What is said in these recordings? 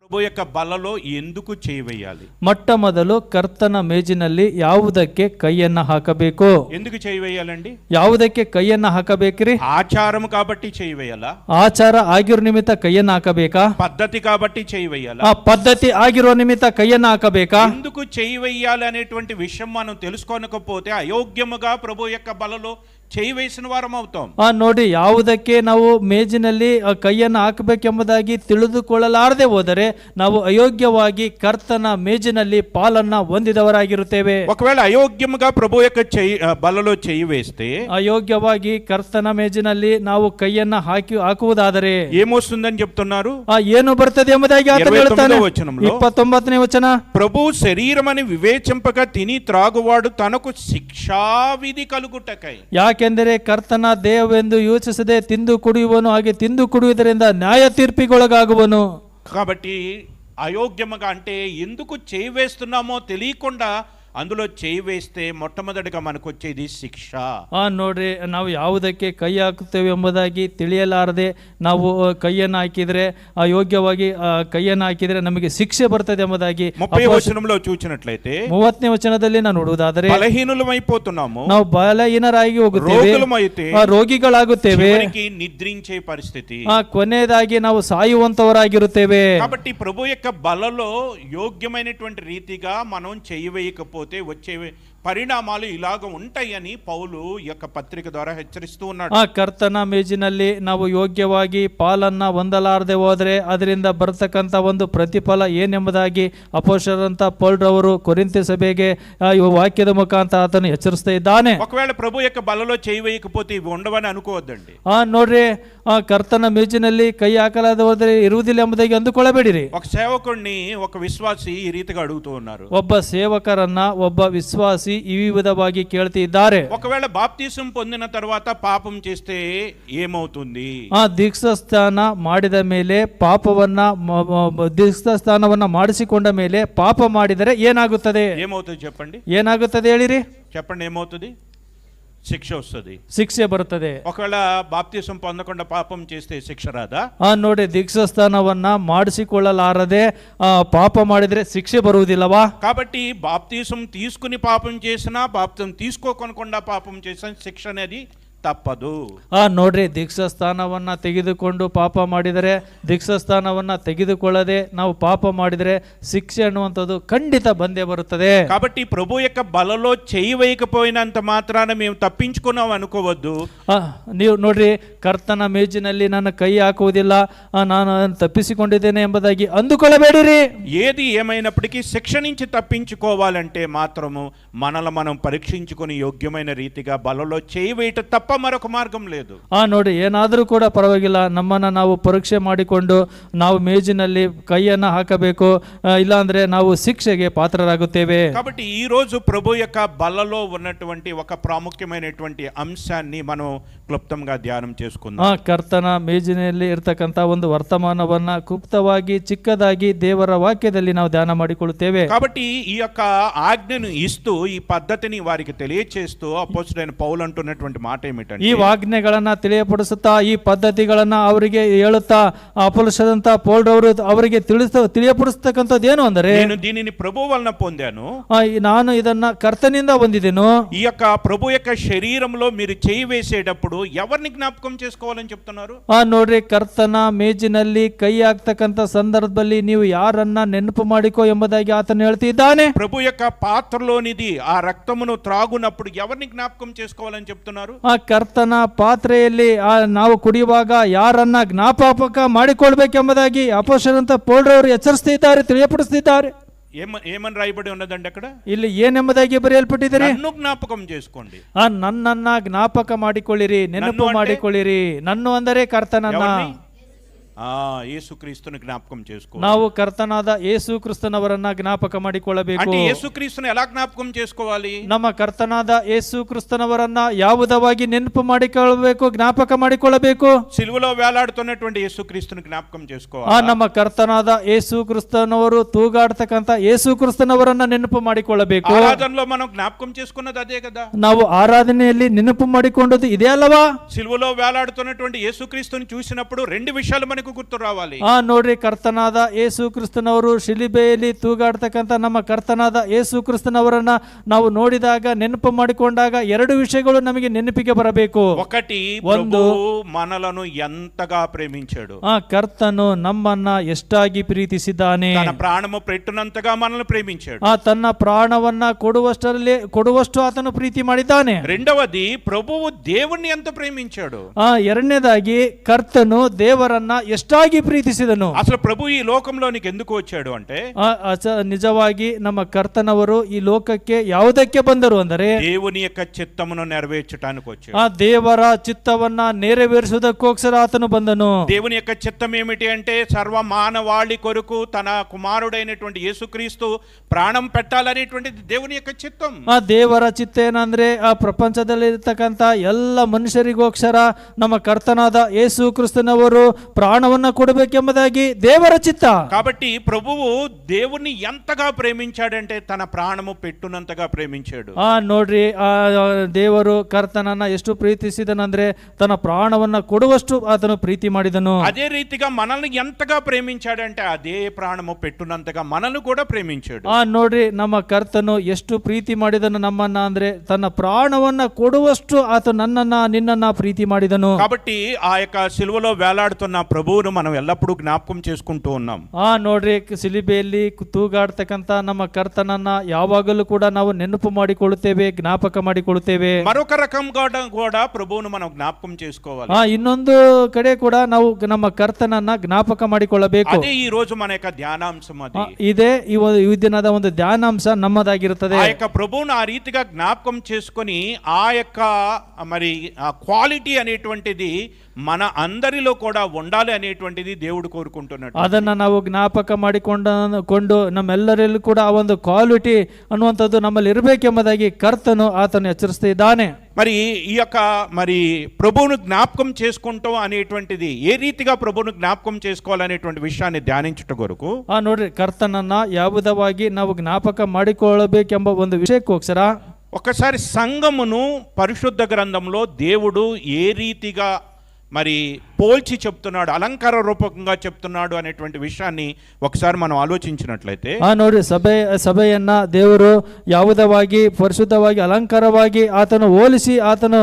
ప్రభు యొక్క బలలో ఎందుకు చేయవేయాలి? ಮೊಟ್ಟ ಮೊದಲು ಕರ್ತನ ಮೇಜಿನಲ್ಲಿ ಯಾವುದಕ್ಕೆ ಕೈಯನ್ನ ಹಾಕಬೇಕು? ఎందుకు చేయవేయాలండి? ಯಾವುದಕ್ಕೆ ಕೈಯನ್ನ ಹಾಕಬೇಕ್ರಿ? ఆచారం కాబట్టి చేయవేయాలా? ಆಚಾರ ಆಗಿರೋ ನಿಮಿತ್ತ ಕೈಯನ್ನ ಹಾಕಬೇಕಾ? పద్ధతి కాబట్టి చేయవేయాలా? ಆ ಪದ್ಧತಿ ಆಗಿರೋ ನಿಮಿತ್ತ ಕೈಯನ್ನ ಹಾಕಬೇಕಾ? ఎందుకు చేయవేయాలి అనేటువంటి విషయం మనం తెలుసుకోనకపోతే అయోగ్యముగా ప్రభు యొక్క బలలో చేయి వేసిన వారం అవుతాం. ನೋಡಿ, ಯಾವುದಕ್ಕೆ ನಾವು ಮೇಜಿನಲ್ಲಿ ಕೈಯನ್ನು ಹಾಕಬೇಕೆಂಬುದಾಗಿ ತಿಳಿದುಕೊಳ್ಳಲಾರದೆ ಹೋದರೆ ನಾವು ಅಯೋಗ್ಯವಾಗಿ ಕರ್ತನ ಮೇಜಿನಲ್ಲಿ ಪಾಲನ್ನ ಹೊಂದಿದವರಾಗಿರುತ್ತೇವೆ. ఒకవేళ అయోగ్యముగా ప్రభు యొక్క బలలో చేయి వేస్తే, ಅಯೋಗ್ಯವಾಗಿ ಕರ್ತನ ಮೇಜಿನಲ್ಲಿ ನಾವು ಕೈಯನ್ನ ಹಾಕುವುದಾದರೆ ఏమొస్తుందని చెప్తున్నారు? ಏನು ಬರ್ತದೆ ಎಂಬುದಾಗಿ ಆತನು ಹೇಳ್ತಾನೆ. 29ನೇ ವಚನ, ప్రభు శరీరమని వివేచింపక తిని త్రాగువాడు తనకు శిక్షావిధి కలుగుటకై. ಯಾಕೆಂದರೆ ಕರ್ತನ ದೇಹವೆಂದು ಯೋಚಿಸದೆ ತಿಂದು ಕುಡಿಯುವನು, ಹಾಗೆ ತಿಂದು ಕುಡಿಯುವುದರಿಂದ ನ್ಯಾಯ ತೀರ್ಪಿಗೊಳಗಾಗುವನು. కాబట్టి అయోగ్యముగా అంటే ఎందుకు చేయి వేస్తున్నామో తెలియకుండా అందులో చేయి వేస్తే మొట్టమొదటిగా మనకు వచ్చేది శిక్ష. ನೋಡ್ರಿ, ನಾವು ಯಾವುದಕ್ಕೆ ಕೈ ಹಾಕುತ್ತೇವೆ ಎಂಬುದಾಗಿ ತಿಳಿಯಲಾರದೆ ನಾವು ಕೈಯನ್ನು ಹಾಕಿದ್ರೆ, ಅಯೋಗ್ಯವಾಗಿ ಕೈಯನ್ನು ಹಾಕಿದ್ರೆ ನಮಗೆ ಶಿಕ್ಷೆ ಬರ್ತದೆ ಎಂಬುದಾಗಿ 30వ వచనంలో చూచినట్లయితే 30ನೇ ವಚನದಲ್ಲಿ ನಾವು ನೋಡುವುದಾದರೆ బలహీనులమైపోతున్నాము, ನಾವು ಬಲಹೀನರಾಗಿ ಹೋಗುತ್ತೇವೆ, ರೋಗಿಗಳಾಗುತ್ತೇವೆ, నిద్రించే పరిస్థితి, ಕೊನೆಯದಾಗಿ ನಾವು సాయుವಂತವರಾಗಿರುತ್ತೇವೆ. కాబట్టి ప్రభు యొక్క బలలో యోగ్యమైనటువంటి రీతిగా మనం చేయవేయకపోతే వచ్చే పరిణామాలు ఇలాగ ఉంటాయని పౌలు యొక్క పత్రిక ద్వారా హెచ్చరిస్తూ ఉన్నాడు. ಕರ್ತನ ಮೇಜಿನಲ್ಲಿ ನಾವು ಯೋಗ್ಯವಾಗಿ ಪಾಲನ್ನ ಹೊಂದಲಾರದೆ ಹೋದರೆ ಅದರಿಂದ ಬರ್ತಕ್ಕಂಥ ಒಂದು ಪ್ರತಿಫಲ ಏನೆಂಬುದಾಗಿ ಅಪೊಸ್ತಲರಂತ ಪೌಲರವರು ಕೊರಿಂಥೆ ಸಭೆಗೆ ವಾಕ್ಯದ ಮುಖಾಂತರ ಆತನು ಎಚ್ಚರಿಸ್ತಾ ಇದ್ದಾನೆ. ఒకవేళ ప్రభు యొక్క బలలో చేయి వేయకపోతే ఇవి ఉండవని అనుకోవద్దండి. ನೋಡ್ರಿ, ಕರ್ತನ ಮೇಜಿನಲ್ಲಿ ಕೈ ಹಾಕಲಾದ ಹೋದರೆ ಇರುವುದಿಲ್ಲ ಎಂಬುದಾಗಿ ಅಂದುಕೊಳ್ಳಬೇಡಿರಿ. ఒక సేవకుడిని ఒక విశ్వాసి ఈ రీతిగా అడుగుతూ ఉన్నారు. ಒಬ್ಬ ಸೇವಕರನ್ನ ಒಬ್ಬ ವಿಶ್ವಾಸಿ ಈ ವಿಧವಾಗಿ ಕೇಳ್ತಿದ್ದಾರೆ, ఒకవేళ బాప్తిసం పొందిన తర్వాత పాపం చేస్తే ఏమవుతుంది? ದೀಕ್ಷಾಸ್ನಾನ ಮಾಡಿದ ಮೇಲೆ ಪಾಪವನ್ನ, ದೀಕ್ಷಾಸ್ನಾನವನ್ನ ಮಾಡಿಸಿಕೊಂಡ ಮೇಲೆ ಪಾಪ ಮಾಡಿದರೆ ಏನಾಗುತ್ತದೆ? ఏమవుతుంది చెప్పండి? ಏನಾಗುತ್ತದೆ ಹೇಳಿರಿ? చెప్పండి, ఏమవుతుంది? శిక్ష వస్తుంది, ಶಿಕ್ಷೆ ಬರುತ್ತದೆ. ఒకవేళ బాప్తిసం పొందకుండా పాపం చేస్తే శిక్ష రాదా? ನೋಡಿ, ದೀಕ್ಷಾಸ್ನಾನವನ್ನ ಮಾಡಿಸಿಕೊಳ್ಳಲಾರದೆ ಪಾಪ ಮಾಡಿದ್ರೆ ಶಿಕ್ಷೆ ಬರುವುದಿಲ್ಲವಾ? కాబట్టి బాప్తిసం తీసుకుని పాపం చేసినా, బాప్తిసం తీసుకోకుండా పాపం చేసిన శిక్ష అనేది ತಪ್ಪದು. ನೋಡ್ರಿ, ದೀಕ್ಷಾಸ್ಥಾನವನ್ನ ತೆಗೆದುಕೊಂಡು ಪಾಪ ಮಾಡಿದರೆ, ದೀಕ್ಷಾಸ್ಥಾನವನ್ನ ತೆಗೆದುಕೊಳ್ಳದೆ ನಾವು ಪಾಪ ಮಾಡಿದರೆ ಶಿಕ್ಷೆ ಅನ್ನುವಂಥದ್ದು ಖಂಡಿತ ಬಂದೇ ಬರುತ್ತದೆ. కాబట్టి ప్రభు యొక్క బలలో చేయి వేయకపోయినంత మాత్రాన మేము తప్పించుకున్నాం అనుకోవద్దు. ನೀವು ನೋಡ್ರಿ, ಕರ್ತನ ಮೇಜಿನಲ್ಲಿ ನನ್ನ ಕೈ ಹಾಕುವುದಿಲ್ಲ, ನಾನು ತಪ್ಪಿಸಿಕೊಂಡಿದ್ದೇನೆ ಎಂಬುದಾಗಿ ಅಂದುಕೊಳ್ಳಬೇಡಿರಿ. ఏది ఏమైనప్పటికీ శిక్ష నుంచి తప్పించుకోవాలంటే మాత్రము మనల్ని మనం పరీక్షించుకొని యోగ్యమైన రీతిగా బలలో చేయి వేయట తప్ప మరొక మార్గం లేదు. ನೋಡಿ, ಏನಾದರೂ ಕೂಡ ಪರವಾಗಿಲ್ಲ, ನಮ್ಮನ್ನ ನಾವು ಪರೀಕ್ಷೆ ಮಾಡಿಕೊಂಡು ನಾವು ಮೇಜಿನಲ್ಲಿ ಕೈಯನ್ನ ಹಾಕಬೇಕು, ಇಲ್ಲಾಂದ್ರೆ ನಾವು ಶಿಕ್ಷೆಗೆ ಪಾತ್ರರಾಗುತ್ತೇವೆ. కాబట్టి ఈ రోజు ప్రభు యొక్క బలలో ఉన్నటువంటి ఒక ప్రాముఖ్యమైనటువంటి అంశాన్ని మనం క్లుప్తంగా ధ్యానం చేసుకుందాం. ಕರ್ತನ ಮೇಜಿನಲ್ಲಿ ಇರತಕ್ಕಂತ ಒಂದು ವರ್ತಮಾನವನ್ನ ಕ್ಲುಪ್ತವಾಗಿ ಚಿಕ್ಕದಾಗಿ ದೇವರ ವಾಕ್ಯದಲ್ಲಿ ನಾವು ಧ್ಯಾನ ಮಾಡಿಕೊಳ್ಳುತ್ತೇವೆ. కాబట్టి ఈ యొక్క ఆజ్ఞను ఇస్తూ ఈ పద్ధతిని వారికి తెలియచేస్తూ అపోస్తలుడైన పౌలు అంటున్నటువంటి మాట ఏమిటంటే, ಈ ಆಜ್ಞೆಗಳನ್ನ ತಿಳಿಯಪಡಿಸುತ್ತಾ ಈ ಪದ್ಧತಿಗಳನ್ನ ಅವರಿಗೆ ಹೇಳುತ್ತಾ ಅಪೊಸ್ತಲರಂತ ಪೌಲರವರು ಅವರಿಗೆ ತಿಳಿಯಪಡಿಸತಕ್ಕಂಥದ್ದು ಏನು ಅಂದರೆ, నేను దీనిని ప్రభు వలన పొందాను, ನಾನು ಇದನ್ನ ಕರ್ತನಿಂದ ಹೊಂದಿದೆನು. ఈ యొక్క ప్రభు యొక్క శరీరంలో మీరు చేయి వేసేటప్పుడు ఎవరిని జ్ఞాపకం చేసుకోవాలని చెప్తున్నారు? ನೋಡ್ರಿ, ಕರ್ತನ ಮೇಜಿನಲ್ಲಿ ಕೈ ಹಾಕ್ತಕ್ಕಂಥ ಸಂದರ್ಭದಲ್ಲಿ ನೀವು ಯಾರನ್ನ ನೆನಪು ಮಾಡಿಕೋ ಎಂಬುದಾಗಿ ಆತನು ಹೇಳ್ತಿದ್ದಾನೆ. ప్రభు యొక్క పాత్రలోనిది ఆ రక్తమును త్రాగునప్పుడు ఎవరిని జ్ఞాపకం చేసుకోవాలని చెప్తున్నారు? ಕರ್ತನ ಪಾತ್ರೆಯಲ್ಲಿ ನಾವು ಕುಡಿಯುವಾಗ ಯಾರನ್ನ ಜ್ಞಾಪಕ ಮಾಡಿಕೊಳ್ಬೇಕೆಂಬುದಾಗಿ ಅಪೊಸ್ತಲರಂತ ಪೌಲರವರು ಎಚ್ಚರಿಸ್ತಿದ್ದಾರೆ, ತಿಳಿಯಪಡಿಸ್ತಿದ್ದಾರೆ. ఏమని రాయబడి ఉన్నదండి అక్కడ? ಇಲ್ಲಿ ಏನೆಂಬುದಾಗಿ ಬರೆಯಲ್ಪಟ್ಟಿದ್ದಾರೆ, నన్ను జ్ఞాపకం చేసుకోండి. ನನ್ನನ್ನ ಜ್ಞಾಪಕ ಮಾಡಿಕೊಳ್ಳಿರಿ, ನೆನಪು ಮಾಡಿಕೊಳ್ಳಿರಿ. ನನ್ನು ಅಂದರೆ ಕರ್ತನನ್ನ, యేసుక్రీస్తుని జ్ఞాపకం చేసుకో. ನಾವು ಕರ್ತನಾದ ಯೇಸು ಕ್ರಿಸ್ತನವರನ್ನ ಜ್ಞಾಪಕ ಮಾಡಿಕೊಳ್ಳಬೇಕು. అంటే యేసుక్రీస్తుని ఎలా జ్ఞాపకం చేసుకోవాలి? ನಮ್ಮ ಕರ್ತನಾದ ಯೇಸು ಕ್ರಿಸ್ತನವರನ್ನ ಯಾವುದವಾಗಿ ನೆನಪು ಮಾಡಿಕೊಳ್ಳಬೇಕು, ಜ್ಞಾಪಕ ಮಾಡಿಕೊಳ್ಳಬೇಕು? సిలువలో వేలాడుతున్నటువంటి యేసుక్రీస్తుని జ్ఞాపకం చేసుకోవాలి. ನಮ್ಮ ಕರ್ತನಾದ ಯೇಸು ಕ್ರಿಸ್ತನವರು ತೂಗಾಡ್ತಕ್ಕಂಥ ಯೇಸು ಕ್ರಿಸ್ತನವರನ್ನ ನೆನಪು ಮಾಡಿಕೊಳ್ಳಬೇಕು. ఆరాధనలో మనం జ్ఞాపకం చేసుకున్నది అదే కదా. ನಾವು ಆರಾಧನೆಯಲ್ಲಿ ನೆನಪು ಮಾಡಿಕೊಂಡದ್ದು ಇದೇ ಅಲ್ಲವಾ? సిలువలో వేలాడుతున్నటువంటి యేసుక్రీస్తుని చూసినప్పుడు రెండు విషయాలు మనకు మనకు గుర్తు రావాలి. ನೋಡ್ರಿ, ಕರ್ತನಾದ ಯೇಸು ಕ್ರಿಸ್ತನವರು ಶಿಲುಬೆಯಲ್ಲಿ ತೂಗಾಡ್ತಕ್ಕಂಥ ನಮ್ಮ ಕರ್ತನಾದ ಯೇಸು ಕ್ರಿಸ್ತನವರನ್ನ ನಾವು ನೋಡಿದಾಗ, ನೆನಪು ಮಾಡಿಕೊಂಡಾಗ ಎರಡು ವಿಷಯಗಳು ನಮಗೆ ನೆನಪಿಗೆ ಬರಬೇಕು. ఒకటి, ಒಂದು, మనలను ఎంతగా ప్రేమించాడు. ಕರ್ತನು ನಮ್ಮನ್ನ ಎಷ್ಟಾಗಿ ಪ್ರೀತಿಸಿದ್ದಾನೆ. తన ప్రాణము పెట్టినంతగా మనల్ని ప్రేమించాడు. ತನ್ನ ಪ್ರಾಣವನ್ನ ಕೊಡುವಷ್ಟು ಆತನು ಪ್ರೀತಿ ಮಾಡಿದ್ದಾನೆ. రెండవది, ప్రభువు దేవుణ్ణి ఎంత ప్రేమించాడు. ಎರಡನೇದಾಗಿ, ಕರ್ತನು ದೇವರನ್ನ ಎಷ್ಟಾಗಿ ಪ್ರೀತಿಸಿದನು. అసలు ప్రభు ఈ లోకంలోనికి ఎందుకు వచ్చాడు అంటే, ನಿಜವಾಗಿ ನಮ್ಮ ಕರ್ತನವರು ಈ ಲೋಕಕ್ಕೆ ಯಾವುದಕ್ಕೆ ಬಂದರು ಅಂದರೆ, దేవుని యొక్క చిత్తమును నెరవేర్చడానికి వచ్చాడు. ದೇವರ ಚಿತ್ತವನ್ನ ನೆರವೇರಿಸುವುದಕ್ಕೋಸ್ಕರ ಆತನು ಬಂದನು. దేవుని యొక్క చిత్తం ఏమిటి అంటే, సర్వ మానవాళి కొరకు తన కుమారుడైనటువంటి యేసుక్రీస్తు ప్రాణం పెట్టాలనేటువంటిది దేవుని యొక్క చిత్తం. ದೇವರ ಚಿತ್ತ ಏನಂದ್ರೆ, ಆ ಪ್ರಪಂಚದಲ್ಲಿರ್ತಕ್ಕಂಥ ಎಲ್ಲ ಮನುಷ್ಯರಿಗೋಸ್ಕರ ನಮ್ಮ ಕರ್ತನಾದ ಯೇಸು ಕ್ರಿಸ್ತನವರು ಪ್ರಾಣವನ್ನ ಕೊಡಬೇಕೆಂಬುದಾಗಿ ದೇವರ ಚಿತ್ತ. కాబట్టి ప్రభువు దేవుని ఎంతగా ప్రేమించాడంటే, తన ప్రాణము పెట్టునంతగా ప్రేమించాడు. ನೋಡ್ರಿ, ದೇವರು ಕರ್ತನನ್ನ ಎಷ್ಟು ಪ್ರೀತಿಸಿದನಂದ್ರೆ ತನ್ನ ಪ್ರಾಣವನ್ನ ಕೊಡುವಷ್ಟು ಆತನು ಪ್ರೀತಿ ಮಾಡಿದನು. అదే రీతిగా మనల్ని ఎంతగా ప్రేమించాడంటే, అదే ప్రాణము పెట్టునంతగా మనల్ని కూడా ప్రేమించాడు. ನೋಡ್ರಿ, ನಮ್ಮ ಕರ್ತನು ಎಷ್ಟು ಪ್ರೀತಿ ಮಾಡಿದನು ನಮ್ಮನ್ನ ಅಂದ್ರೆ, ತನ್ನ ಪ್ರಾಣವನ್ನ ಕೊಡುವಷ್ಟು ಆತ ನನ್ನನ್ನ ನಿನ್ನನ್ನ ಪ್ರೀತಿ ಮಾಡಿದನು. కాబట్టి ఆ యొక్క సిలువలో వేలాడుతున్న ప్రభువును మనం ఎల్లప్పుడూ జ్ఞాపకం చేసుకుంటూ ఉన్నాం. ನೋಡ್ರಿ, ಸಿಲುಬೆಯಲ್ಲಿ ತೂಗಾಡ್ತಕ್ಕಂತ ನಮ್ಮ ಕರ್ತನನ್ನ ಯಾವಾಗಲೂ ಕೂಡ ನಾವು ನೆನಪು ಮಾಡಿಕೊಳ್ಳುತ್ತೇವೆ, ಜ್ಞಾಪಕ ಮಾಡಿಕೊಳ್ಳುತ್ತೇವೆ. మరొక రకంగా కూడా ప్రభువును మనం జ్ఞాపకం చేసుకోవాలి. ಇನ್ನೊಂದು ಕಡೆ ಕೂಡ ನಾವು ನಮ್ಮ ಕರ್ತನನ್ನ ಜ್ಞಾಪಕ ಮಾಡಿಕೊಳ್ಳಬೇಕು. అదే ఈ రోజు మన యొక్క ధ్యానాంశం. అది ಇದೇ ಈ ದಿನದ ಒಂದು ಧ್ಯಾನಾಂಶ ನಮ್ಮದಾಗಿರುತ್ತದೆ. ఆ యొక్క ప్రభువును ఆ రీతిగా జ్ఞాపకం చేసుకొని, ఆ యొక్క మరి క్వాలిటీ అనేటువంటిది మన అందరిలో కూడా ఉండాలి అనేటువంటిది దేవుడు కోరుకుంటున్నాడు. ಅದನ್ನ ನಾವು ಜ್ಞಾಪಕ ಮಾಡಿಕೊಂಡು ನಮ್ಮೆಲ್ಲರಲ್ಲೂ ಕೂಡ ಆ ಒಂದು ಕ್ವಾಲಿಟಿ ಅನ್ನುವಂಥದ್ದು ನಮ್ಮಲ್ಲಿ ಇರಬೇಕೆಂಬುದಾಗಿ ಕರ್ತನು ಆತನು ಎಚ್ಚರಿಸ್ತಾ ಇದ್ದಾನೆ. మరి ఈ యొక్క మరి ప్రభువును జ్ఞాపకం చేసుకుంటాం అనేటువంటిది, ఏ రీతిగా ప్రభువును జ్ఞాపకం చేసుకోవాలనేటువంటి విషయాన్ని ధ్యానించుట కొరకు ನೋಡ್ರಿ, ಕರ್ತನನ್ನ ಯಾವುದವಾಗಿ ನಾವು ಜ್ಞಾಪಕ ಮಾಡಿಕೊಳ್ಳಬೇಕೆಂಬ ಒಂದು ವಿಷಯಕ್ಕೋಸ್ಕರ ఒకసారి సంఘమును పరిశుద్ధ గ్రంథంలో దేవుడు ఏ రీతిగా మరి పోల్చి చెప్తున్నాడు, అలంకార రూపకంగా చెప్తున్నాడు అనేటువంటి విషయాన్ని ఒకసారి మనం ఆలోచించినట్లయితే, ನೋಡ್ರಿ, ಸಭೆಯನ್ನ ದೇವರು ಯಾವುದವಾಗಿ ಪರಿಶುದ್ಧವಾಗಿ ಅಲಂಕಾರವಾಗಿ ಆತನು ಹೋಲಿಸಿ ಆತನು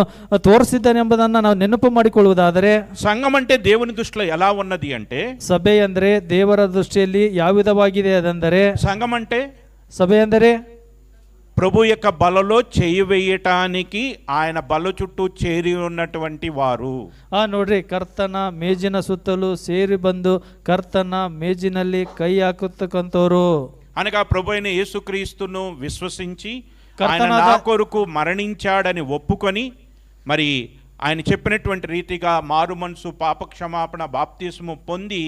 ತೋರಿಸಿದ್ದಾನೆ ಎಂಬುದನ್ನು ನಾವು ನೆನಪು ಮಾಡಿಕೊಳ್ಳುವುದಾದರೆ, సంఘం అంటే దేవుని దృష్టిలో ఎలా ఉన్నది అంటే, ಸಭೆ ಅಂದ್ರೆ ದೇವರ ದೃಷ್ಟಿಯಲ್ಲಿ ಯಾವ ವಿಧವಾಗಿದೆ ಅದಂದರೆ, సంఘం అంటే ಸಭೆ ಅಂದರೆ ప్రభు యొక్క బలలో చేయి వేయటానికి ఆయన బల చుట్టూ చేరి ఉన్నటువంటి వారు. ನೋಡ್ರಿ, ಕರ್ತನ ಮೇಜಿನ ಸುತ್ತಲೂ ಸೇರಿ ಬಂದು ಕರ್ತನ ಮೇಜಿನಲ್ಲಿ ಕೈ ಹಾಕತಕ್ಕಂಥವರು అనగా ప్రభు అయిన యేసుక్రీస్తును విశ్వసించి ఆయన నా కొరకు మరణించాడని ఒప్పుకొని, మరి ఆయన చెప్పినటువంటి రీతిగా మారు మనసు, పాప క్షమాపణ, బాప్తిస్ము పొంది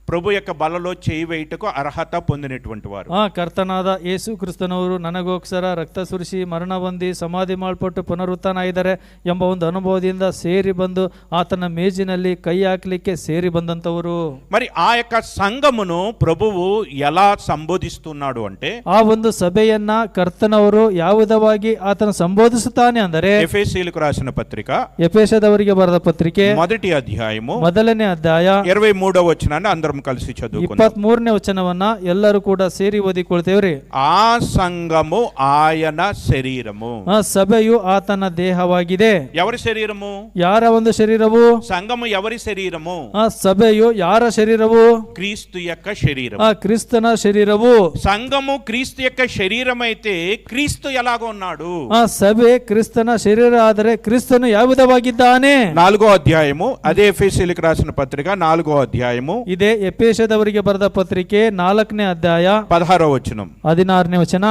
ప్రభు యొక్క బలలో చేయి వేయుటకు ಅರ್ಹత పొందినటువంటి వారు. ಕರ್ತನಾದ ಯೇಸು ಕ್ರಿಸ್ತನವರು ನನಗೋಸ್ಕರ ರಕ್ತ ಸುರಿಸಿ ಮರಣ ಹೊಂದಿ ಸಮಾಧಿ ಮಾಡಲ್ಪಟ್ಟು ಪುನರುತ್ಥಾನ ಆಗಿದ್ದಾರೆ ಎಂಬ ಒಂದು ಅನುಭವದಿಂದ ಸೇರಿ ಬಂದು ಆತನ ಮೇಜಿನಲ್ಲಿ ಕೈ ಹಾಕಲಿಕ್ಕೆ ಸೇರಿ ಬಂದಂತವರು. మరి ఆ యొక్క సంఘమును ప్రభువు ఎలా సంబోధిస్తున్నాడు అంటే, ಆ ಒಂದು ಸಭೆಯನ್ನ ಕರ್ತನವರು ಯಾವುದವಾಗಿ ಆತನ ಸಂಬೋಧಿಸುತ್ತಾನೆ ಅಂದರೆ, ಎಫೆಸೀయులకు రాసిన పత్రిక ಎಫೆಸದವರಿಗೆ ಬರೆದ ಪತ್ರಿಕೆ మొదటి అధ్యాయము ಮೊದಲನೇ ಅಧ್ಯಾಯ 23వ వచనాన్ని అందరం కలిసి చదువుకుందాం. 23ನೇ ವಚನವನ್ನ ಎಲ್ಲರೂ ಕೂಡ ಸೇರಿ ಓದಿಕೊಳ್ತೇವ್ರಿ. ಆ ಸಂಘము ఆయన శరీరము. ಸಭೆಯು ಆತನ ದೇಹವಾಗಿದೆ. ఎవరి శరీరము? ಯಾರ ಒಂದು ಶರೀರವು? సంఘము ఎవరి శరీరము? ಸಭೆಯು ಯಾರ ಶರೀರವು? క్రీస్తు యొక్క శరీరం. ಕ್ರಿಸ್ತನ ಶರೀರವು. సంఘము క్రీస్తు యొక్క శరీరం అయితే క్రీస్తు ఎలాగో ఉన్నాడు? ಸಭೆ ಕ್ರಿಸ್ತನ ಶರೀರ ಆದರೆ ಕ್ರಿಸ್ತನು ಯಾವ ವಿಧವಾಗಿದ್ದಾನೆ? 4వ అధ్యాయము, అదే ఎఫెసీయులకు రాసిన పత్రిక 4వ అధ్యాయము, ಇದೇ ಎಫೆಸದವರಿಗೆ ಬರೆದ ಪತ್ರಿಕೆ 4ನೇ ಅಧ್ಯಾಯ 16వ వచనం. 16ನೇ ವಚನ.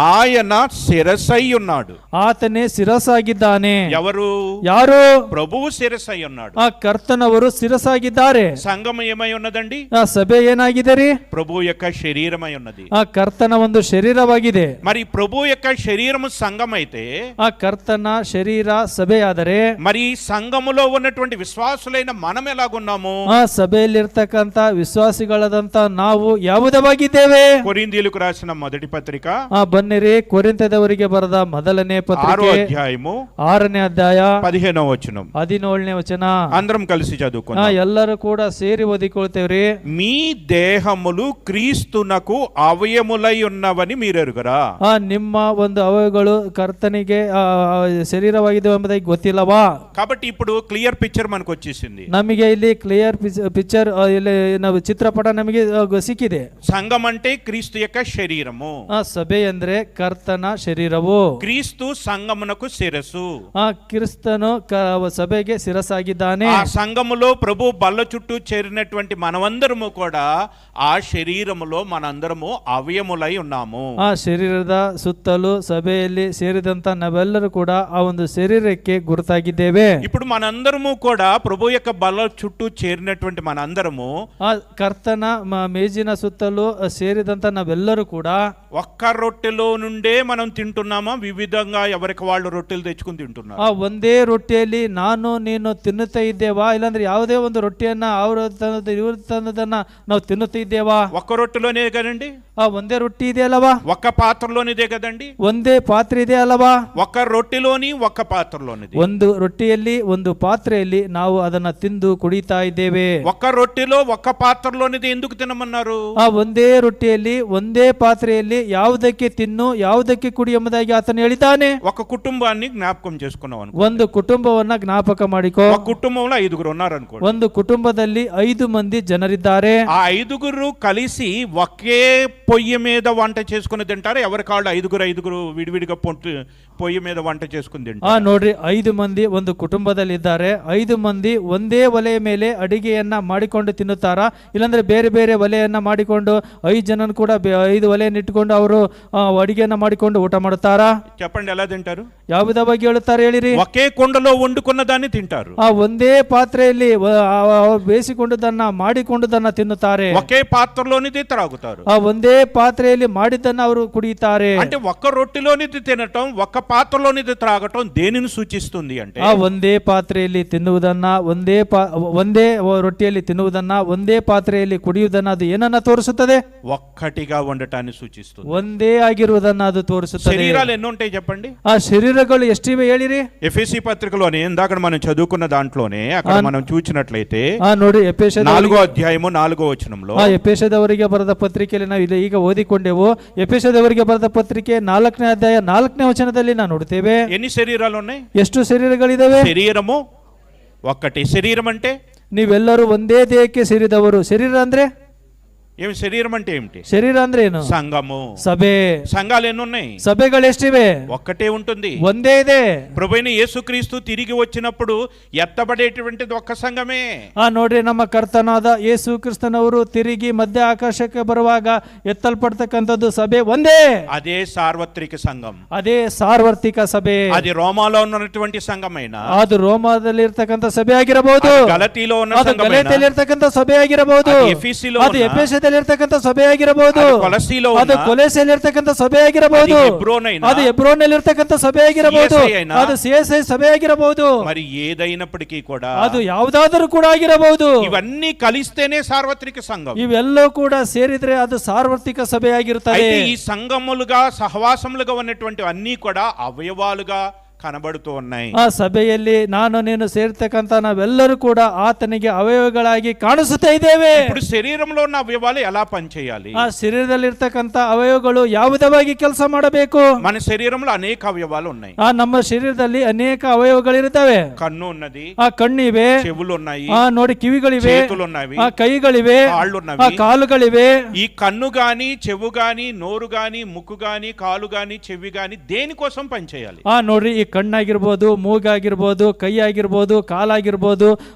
ఆయన శిరస్సై ఉన్నాడు. ಆತನೇ ಶಿರಸಾಗಿದ್ದಾನೆ. ఎవరు? ಯಾರು? ప్రభువు శిరస్సై ఉన్నాడు. ಆ ಕರ್ತನವರು ಶಿರಸಾಗಿದ್ದಾರೆ. సంఘము ఏమై ఉన్నదండి? ಆ ಸಭೆ ಏನಾಗಿದೆ ರೀ? ప్రభువు యొక్క శరీరమై ఉన్నది. ಆ ಕರ್ತನ ಒಂದು ಶರೀರವಾಗಿದೆ. మరి ప్రభువు యొక్క శరీరము సంఘం అయితే, ಆ ಕರ್ತನ ಶರೀರ ಸಭೆಯಾದರೆ, మరి సంఘములో ఉన్నటువంటి విశ్వాసులైన మనం ఎలాగున్నాము? ಆ ಸಭೆಯಲ್ಲಿರ್ತಕ್ಕಂಥ ವಿಶ್ವಾಸಿಗಳಾದಂತ ನಾವು ಯಾವುದವಾಗಿದ್ದೇವೆ? కొరింథీయులకు రాసిన మొదటి పత్రిక ಬನ್ನಿರಿ, ಕೊರಿಂಥದವರಿಗೆ ಬರೆದ ಮೊದಲನೇ 6వ ಪತ್ರಿಕೆ అధ్యాయము 6ನೇ ಅಧ್ಯಾಯ 15వ వచనం 17ನೇ ವಚನ. అందరం కలిసి చదువుకుందాం. ಎಲ್ಲರೂ ಕೂಡ ಸೇರಿ ಓದಿಕೊಳ್ತೇವ್ರಿ. మీ దేహములు క్రీస్తునకు అవయములై ఉన్నవని మీరెరుగరా? ನಿಮ್ಮ ಒಂದು ಅವಯವಗಳು ಕರ್ತನಿಗೆ ಶರೀರವಾಗಿದೆ ಎಂಬುದಾಗಿ ಗೊತ್ತಿಲ್ಲವಾ? కాబట్టి ఇప్పుడు క్లియర్ పిక్చర్ మనకు వచ్చేసింది. ನಮಗೆ ಇಲ್ಲಿ ಕ್ಲಿಯರ್ ಪಿಕ್ಚರ್, ಇಲ್ಲಿ ನಾವು ಚಿತ್ರಪಟ ನಮಗೆ ಸಿಕ್ಕಿದೆ. సంఘం అంటే క్రీస్తు యొక్క శరీరము. ಸಭೆ ಅಂದ್ರೆ ಕರ್ತನ ಶರೀರವು. క్రీస్తు సంఘమునకు శిరస్సు. ಕ್ರಿಸ್ತನು ಸಭೆಗೆ ಶಿರಸ್ಸಾಗಿದ್ದಾನೆ. ఆ సంఘములో ప్రభు బల్ల చుట్టూ చేరినటువంటి మనమందరము కూడా ఆ శరీరములో మనందరము అవయములై ఉన్నాము. ಆ ಶರೀರದ ಸುತ್ತಲೂ ಸಭೆಯಲ್ಲಿ ಸೇರಿದಂತ ನಾವೆಲ್ಲರೂ ಕೂಡ ಆ ಒಂದು ಶರೀರಕ್ಕೆ ಗುರುತಾಗಿದ್ದೇವೆ. ఇప్పుడు మనందరము కూడా ప్రభు యొక్క బల్ల చుట్టూ చేరినటువంటి మనందరము ಆ ಕರ್ತನ ಮೇಜಿನ ಸುತ್ತಲೂ ಸೇರಿದಂತ ನಾವೆಲ್ಲರೂ ಕೂಡ ఒక్క రొట్టెలో నుండే మనం తింటున్నామా? వివిధంగా ఎవరికి వాళ్ళు రొట్టెలు తెచ్చుకుని తింటున్నారు. ಆ ಒಂದೇ ರೊಟ್ಟಿಯಲ್ಲಿ ನಾನು ನೀನು ತಿನ್ನುತ್ತಾ ಇದ್ದೇವಾ? ಇಲ್ಲಾಂದ್ರೆ ಯಾವುದೇ ಒಂದು ರೊಟ್ಟಿಯನ್ನ ಅವರು ಇವರು ತಂದದನ್ನ ನಾವು ತಿನ್ನುತ್ತಾ ಇದ್ದೇವಾ? ఒక్క రొట్టెలోనే కదండి, ಆ ಒಂದೇ ರೊಟ್ಟಿ ಇದೆ ಅಲ್ಲವಾ? ఒక్క పాత్రలోనిదే కదండి, ಒಂದೇ ಪಾತ್ರೆ ಇದೆ ಅಲ್ಲವಾ? ఒక్క రొట్టెలోని ఒక్క పాత్రలోనిది. ಒಂದು ರೊಟ್ಟಿಯಲ್ಲಿ ಒಂದು ಪಾತ್ರೆಯಲ್ಲಿ ನಾವು ಅದನ್ನ ತಿಂದು ಕುಡಿತಾ ಇದ್ದೇವೆ. ఒక్క రొట్టెలో ఒక్క పాత్రలోనిది ఎందుకు తినమన్నారు? ಆ ಒಂದೇ ರೊಟ್ಟಿಯಲ್ಲಿ ಒಂದೇ ಪಾತ್ರೆಯಲ್ಲಿ ಯಾವುದಕ್ಕೆ ತಿನ್ನು ಯಾವುದಕ್ಕೆ ಕುಡಿ ಎಂಬುದಾಗಿ ಆತನು ಹೇಳಿದ್ದಾನೆ. ఒక కుటుంబాన్ని జ్ఞాపకం చేసుకున్నాం అనుకో. ಒಂದು ಕುಟುಂಬವನ್ನ ಜ್ಞಾಪಕ ಮಾಡಿಕೋ. ఒక కుటుంబంలో 5గురు ఉన్నారు అనుకోండి. ಒಂದು ಕುಟುಂಬದಲ್ಲಿ 5 ಮಂದಿ ಜನರಿದ್ದಾರೆ. ఆ 5గురు కలిసి ఒకే పొయ్యి మీద వంట చేసుకుని తింటారు. ఎవరి కాళ్ళు 5గురు విడివిడిగా పొయ్యి మీద వంట చేసుకుని తింటారు. ನೋಡ್ರಿ, 5 ಮಂದಿ ಒಂದು ಕುಟುಂಬದಲ್ಲಿ ಇದ್ದಾರೆ. 5 ಮಂದಿ ಒಂದೇ ಒಲೆಯ ಮೇಲೆ ಅಡಿಗೆಯನ್ನ ಮಾಡಿಕೊಂಡು ತಿನ್ನುತ್ತಾರಾ? ಇಲ್ಲಾಂದ್ರೆ ಬೇರೆ ಬೇರೆ ಒಲೆಯನ್ನ ಮಾಡಿಕೊಂಡು 5 ಜನನು ಕೂಡ 5 ಒಲೆಯನ್ನು ಇಟ್ಟುಕೊಂಡು ಅವರು ಅಡಿಗೆಯನ್ನ ಮಾಡಿಕೊಂಡು ಊಟ ಮಾಡುತ್ತಾರಾ? చెప్పండి, ఎలా తింటారు? ಯಾವುದ ಬಗ್ಗೆ ಹೇಳುತ್ತಾರೆ ಹೇಳಿರಿ? ఒకే కుండలో వండుకున్న దాన్ని తింటారు. ಆ ಒಂದೇ ಪಾತ್ರೆಯಲ್ಲಿ ಬೇಯಿಸಿಕೊಂಡದನ್ನ ಮಾಡಿಕೊಂಡದನ್ನ ತಿನ್ನುತ್ತಾರೆ. ఒకే పాత్రలోనిది త్రాగుతారు. ಆ ಒಂದೇ ಪಾತ್ರೆಯಲ್ಲಿ ಮಾಡಿದ್ದನ್ನ ಅವರು ಕುಡಿಯುತ್ತಾರೆ. అంటే ఒక్క రొట్టెలోనిది తినటం, ఒక్క పాత్రలోనిది త్రాగటం దేనిని సూచిస్తుంది అంటే, ಆ ಒಂದೇ ಪಾತ್ರೆಯಲ್ಲಿ ತಿನ್ನುವುದನ್ನ, ಒಂದೇ ರೊಟ್ಟಿಯಲ್ಲಿ ತಿನ್ನುವುದನ್ನ, ಒಂದೇ ಪಾತ್ರೆಯಲ್ಲಿ ಕುಡಿಯುವುದನ್ನ ಅದು ಏನನ್ನ ತೋರಿಸುತ್ತದೆ? ఒక్కటిగా ఉండటాన్ని సూచిస్తుంది. ಒಂದೇ ಆಗಿರುವುದನ್ನ ಅದು ತೋರಿಸುತ್ತದೆ. శరీరాలు ఎన్ని ఉంటాయి చెప్పండి? ಆ ಶರೀರಗಳು ಎಷ್ಟಿವೆ ಹೇಳಿರಿ? ఎఫెసీ పత్రికలోనే ఇందాక మనం చదువుకున్న దాంట్లోనే అక్కడ మనం చూసినట్లయితే ನೋಡಿ, ಎಫೆಸ 4వ అధ్యాయము 4వ వచనంలో ಎಫೆಸದವರಿಗೆ ಬರೆದ ಪತ್ರಿಕೆಯಲ್ಲಿ ನಾವು ಈಗ ಓದಿಕೊಂಡೆವು. ಎಫೆಸದವರಿಗೆ ಬರೆದ ಪತ್ರಿಕೆ 4ನೇ ಅಧ್ಯಾಯ 4ನೇ ವಚನದಲ್ಲಿ ನಾವು ನೋಡ್ತೇವೆ. ఎన్ని శరీరాలు ఉన్నాయి? ಎಷ್ಟು ಶರೀರಗಳಿದಾವೆ? శరీరము ఒక్కటి. శరీరం అంటే ನೀವೆಲ್ಲರೂ ಒಂದೇ ದೇಹಕ್ಕೆ ಸೇರಿದವರು. ಶರೀರ ಅಂದ್ರೆ ఏమి? శరీరం అంటే ఏమిటి? ಶರೀರ ಅಂದ್ರೆ ಏನು? సంఘము. ಸಭೆ. సంఘాలు ఎన్ని ఉన్నాయి? ಸಭೆಗಳು ಎಷ್ಟಿವೆ? ఒక్కటే ఉంటుంది, ಒಂದೇ ಇದೆ. ప్రభువైన యేసుక్రీస్తు తిరిగి వచ్చినప్పుడు ఎత్తబడేటువంటిది ఒక్క సంఘమే. ನೋಡ್ರಿ, ನಮ್ಮ ಕರ್ತನಾದ ಯೇಸು ಕ್ರಿಸ್ತನವರು ತಿರುಗಿ ಮಧ್ಯ ಆಕಾಶಕ್ಕೆ ಬರುವಾಗ ಎತ್ತಲ್ಪಡ್ತಕ್ಕಂಥದ್ದು ಸಭೆ ಒಂದೇ. అదే సార్వత్రిక సంఘం. ಅದೇ ಸಾರ್ವತ್ರಿಕ ಸಭೆ. అది రోమాలో ఉన్నటువంటి సంఘమైనా, ಅದು ರೋಮಾದಲ್ಲಿ ಇರ್ತಕ್ಕಂಥ ಸಭೆ ಆಗಿರಬಹುದು, గలతీలో ఉన్న ಅದು సంఘమైనా, ಗಲಾತ್ಯದಲ್ಲಿ ಇರ್ತಕ್ಕಂಥ ಸಭೆ ಆಗಿರಬಹುದು, అది ఎఫెసీలో ಅದು ಎಫೆಸದಲ್ಲಿ ಇರ್ತಕ್ಕಂಥ ಸಭೆ ಆಗಿರಬಹುದು, అది కొలసీలో ಅದು ఉన్న, ಕೊಲೆಸೆಯಲ್ಲಿ ಇರ್ತಕ್ಕಂಥ ಸಭೆ ಆಗಿರಬಹುದು, అది హెబ్రోనైనా, ಅದು ಹೆಬ್ರೋನಲ್ಲಿ ಇರ್ತಕ್ಕಂಥ ಸಭೆ ಆಗಿರಬಹುದು, CSI అయినా, ಅದು CSI ಸಭೆ ಆಗಿರಬಹುದು, మరి ఏదైనప్పటికీ కూడా ಅದು ಯಾವುದಾದರೂ ಕೂಡ ಆಗಿರಬಹುದು. ఇవన్నీ కలిస్తేనే సార్వత్రిక సంఘం. ಇವೆಲ್ಲವೂ ಕೂಡ ಸೇರಿದ್ರೆ ಅದು ಸಾರ್ವತ್ರಿಕ ಸಭೆ ಆಗಿರುತ್ತದೆ. అయితే ఈ సంఘములుగా సహవాసములుగా ఉన్నటువంటి అన్నీ కూడా అవయవాలుగా కనబడుతూ ఉన్నాయి. ಆ ಸಭೆಯಲ್ಲಿ ನಾನು ನೀನು ಸೇರ್ತಕ್ಕಂಥ ನಾವೆಲ್ಲರೂ ಕೂಡ ಆತನಿಗೆ ಅವಯವಗಳಾಗಿ ಕಾಣಿಸುತ್ತಾ ಇದ್ದೇವೆ. ఇప్పుడు శరీరంలో ఉన్న అవయవాలు ఎలా పనిచేయాలి? ಆ ಶರೀರದಲ್ಲಿರ್ತಕ್ಕಂಥ ಅವಯವಗಳು ಯಾವುದವಾಗಿ ಕೆಲಸ ಮಾಡಬೇಕು? మన శరీరంలో అనేక అవయవాలు ఉన్నాయి. ನಮ್ಮ ಶರೀರದಲ್ಲಿ ಅನೇಕ ಅವಯವಗಳಿರುತ್ತವೆ. కన్ను ఉన్నది, ಆ ಕಣ್ಣಿವೆ, చెవులు ఉన్నాయి, ನೋಡಿ ಕಿವಿಗಳಿವೆ, చేతులు ఉన్నవి, ಆ ಕೈಗಳಿವೆ, కాళ్ళు ಆ ఉన్నవి. ಕಾಲುಗಳಿವೆ. ఈ కన్ను గాని, చెవు గాని, నోరు గాని, ముక్కు గాని, కాలు గాని, చెవి గాని దేనికోసం పనిచేయాలి? ನೋಡ್ರಿ, ಈ ಕಣ್ಣಾಗಿರ್ಬೋದು, ಮೂಗಾಗಿರ್ಬೋದು, ಕೈ ಆಗಿರ್ಬೋದು, ಕಾಲಾಗಿರ್ಬೋದು,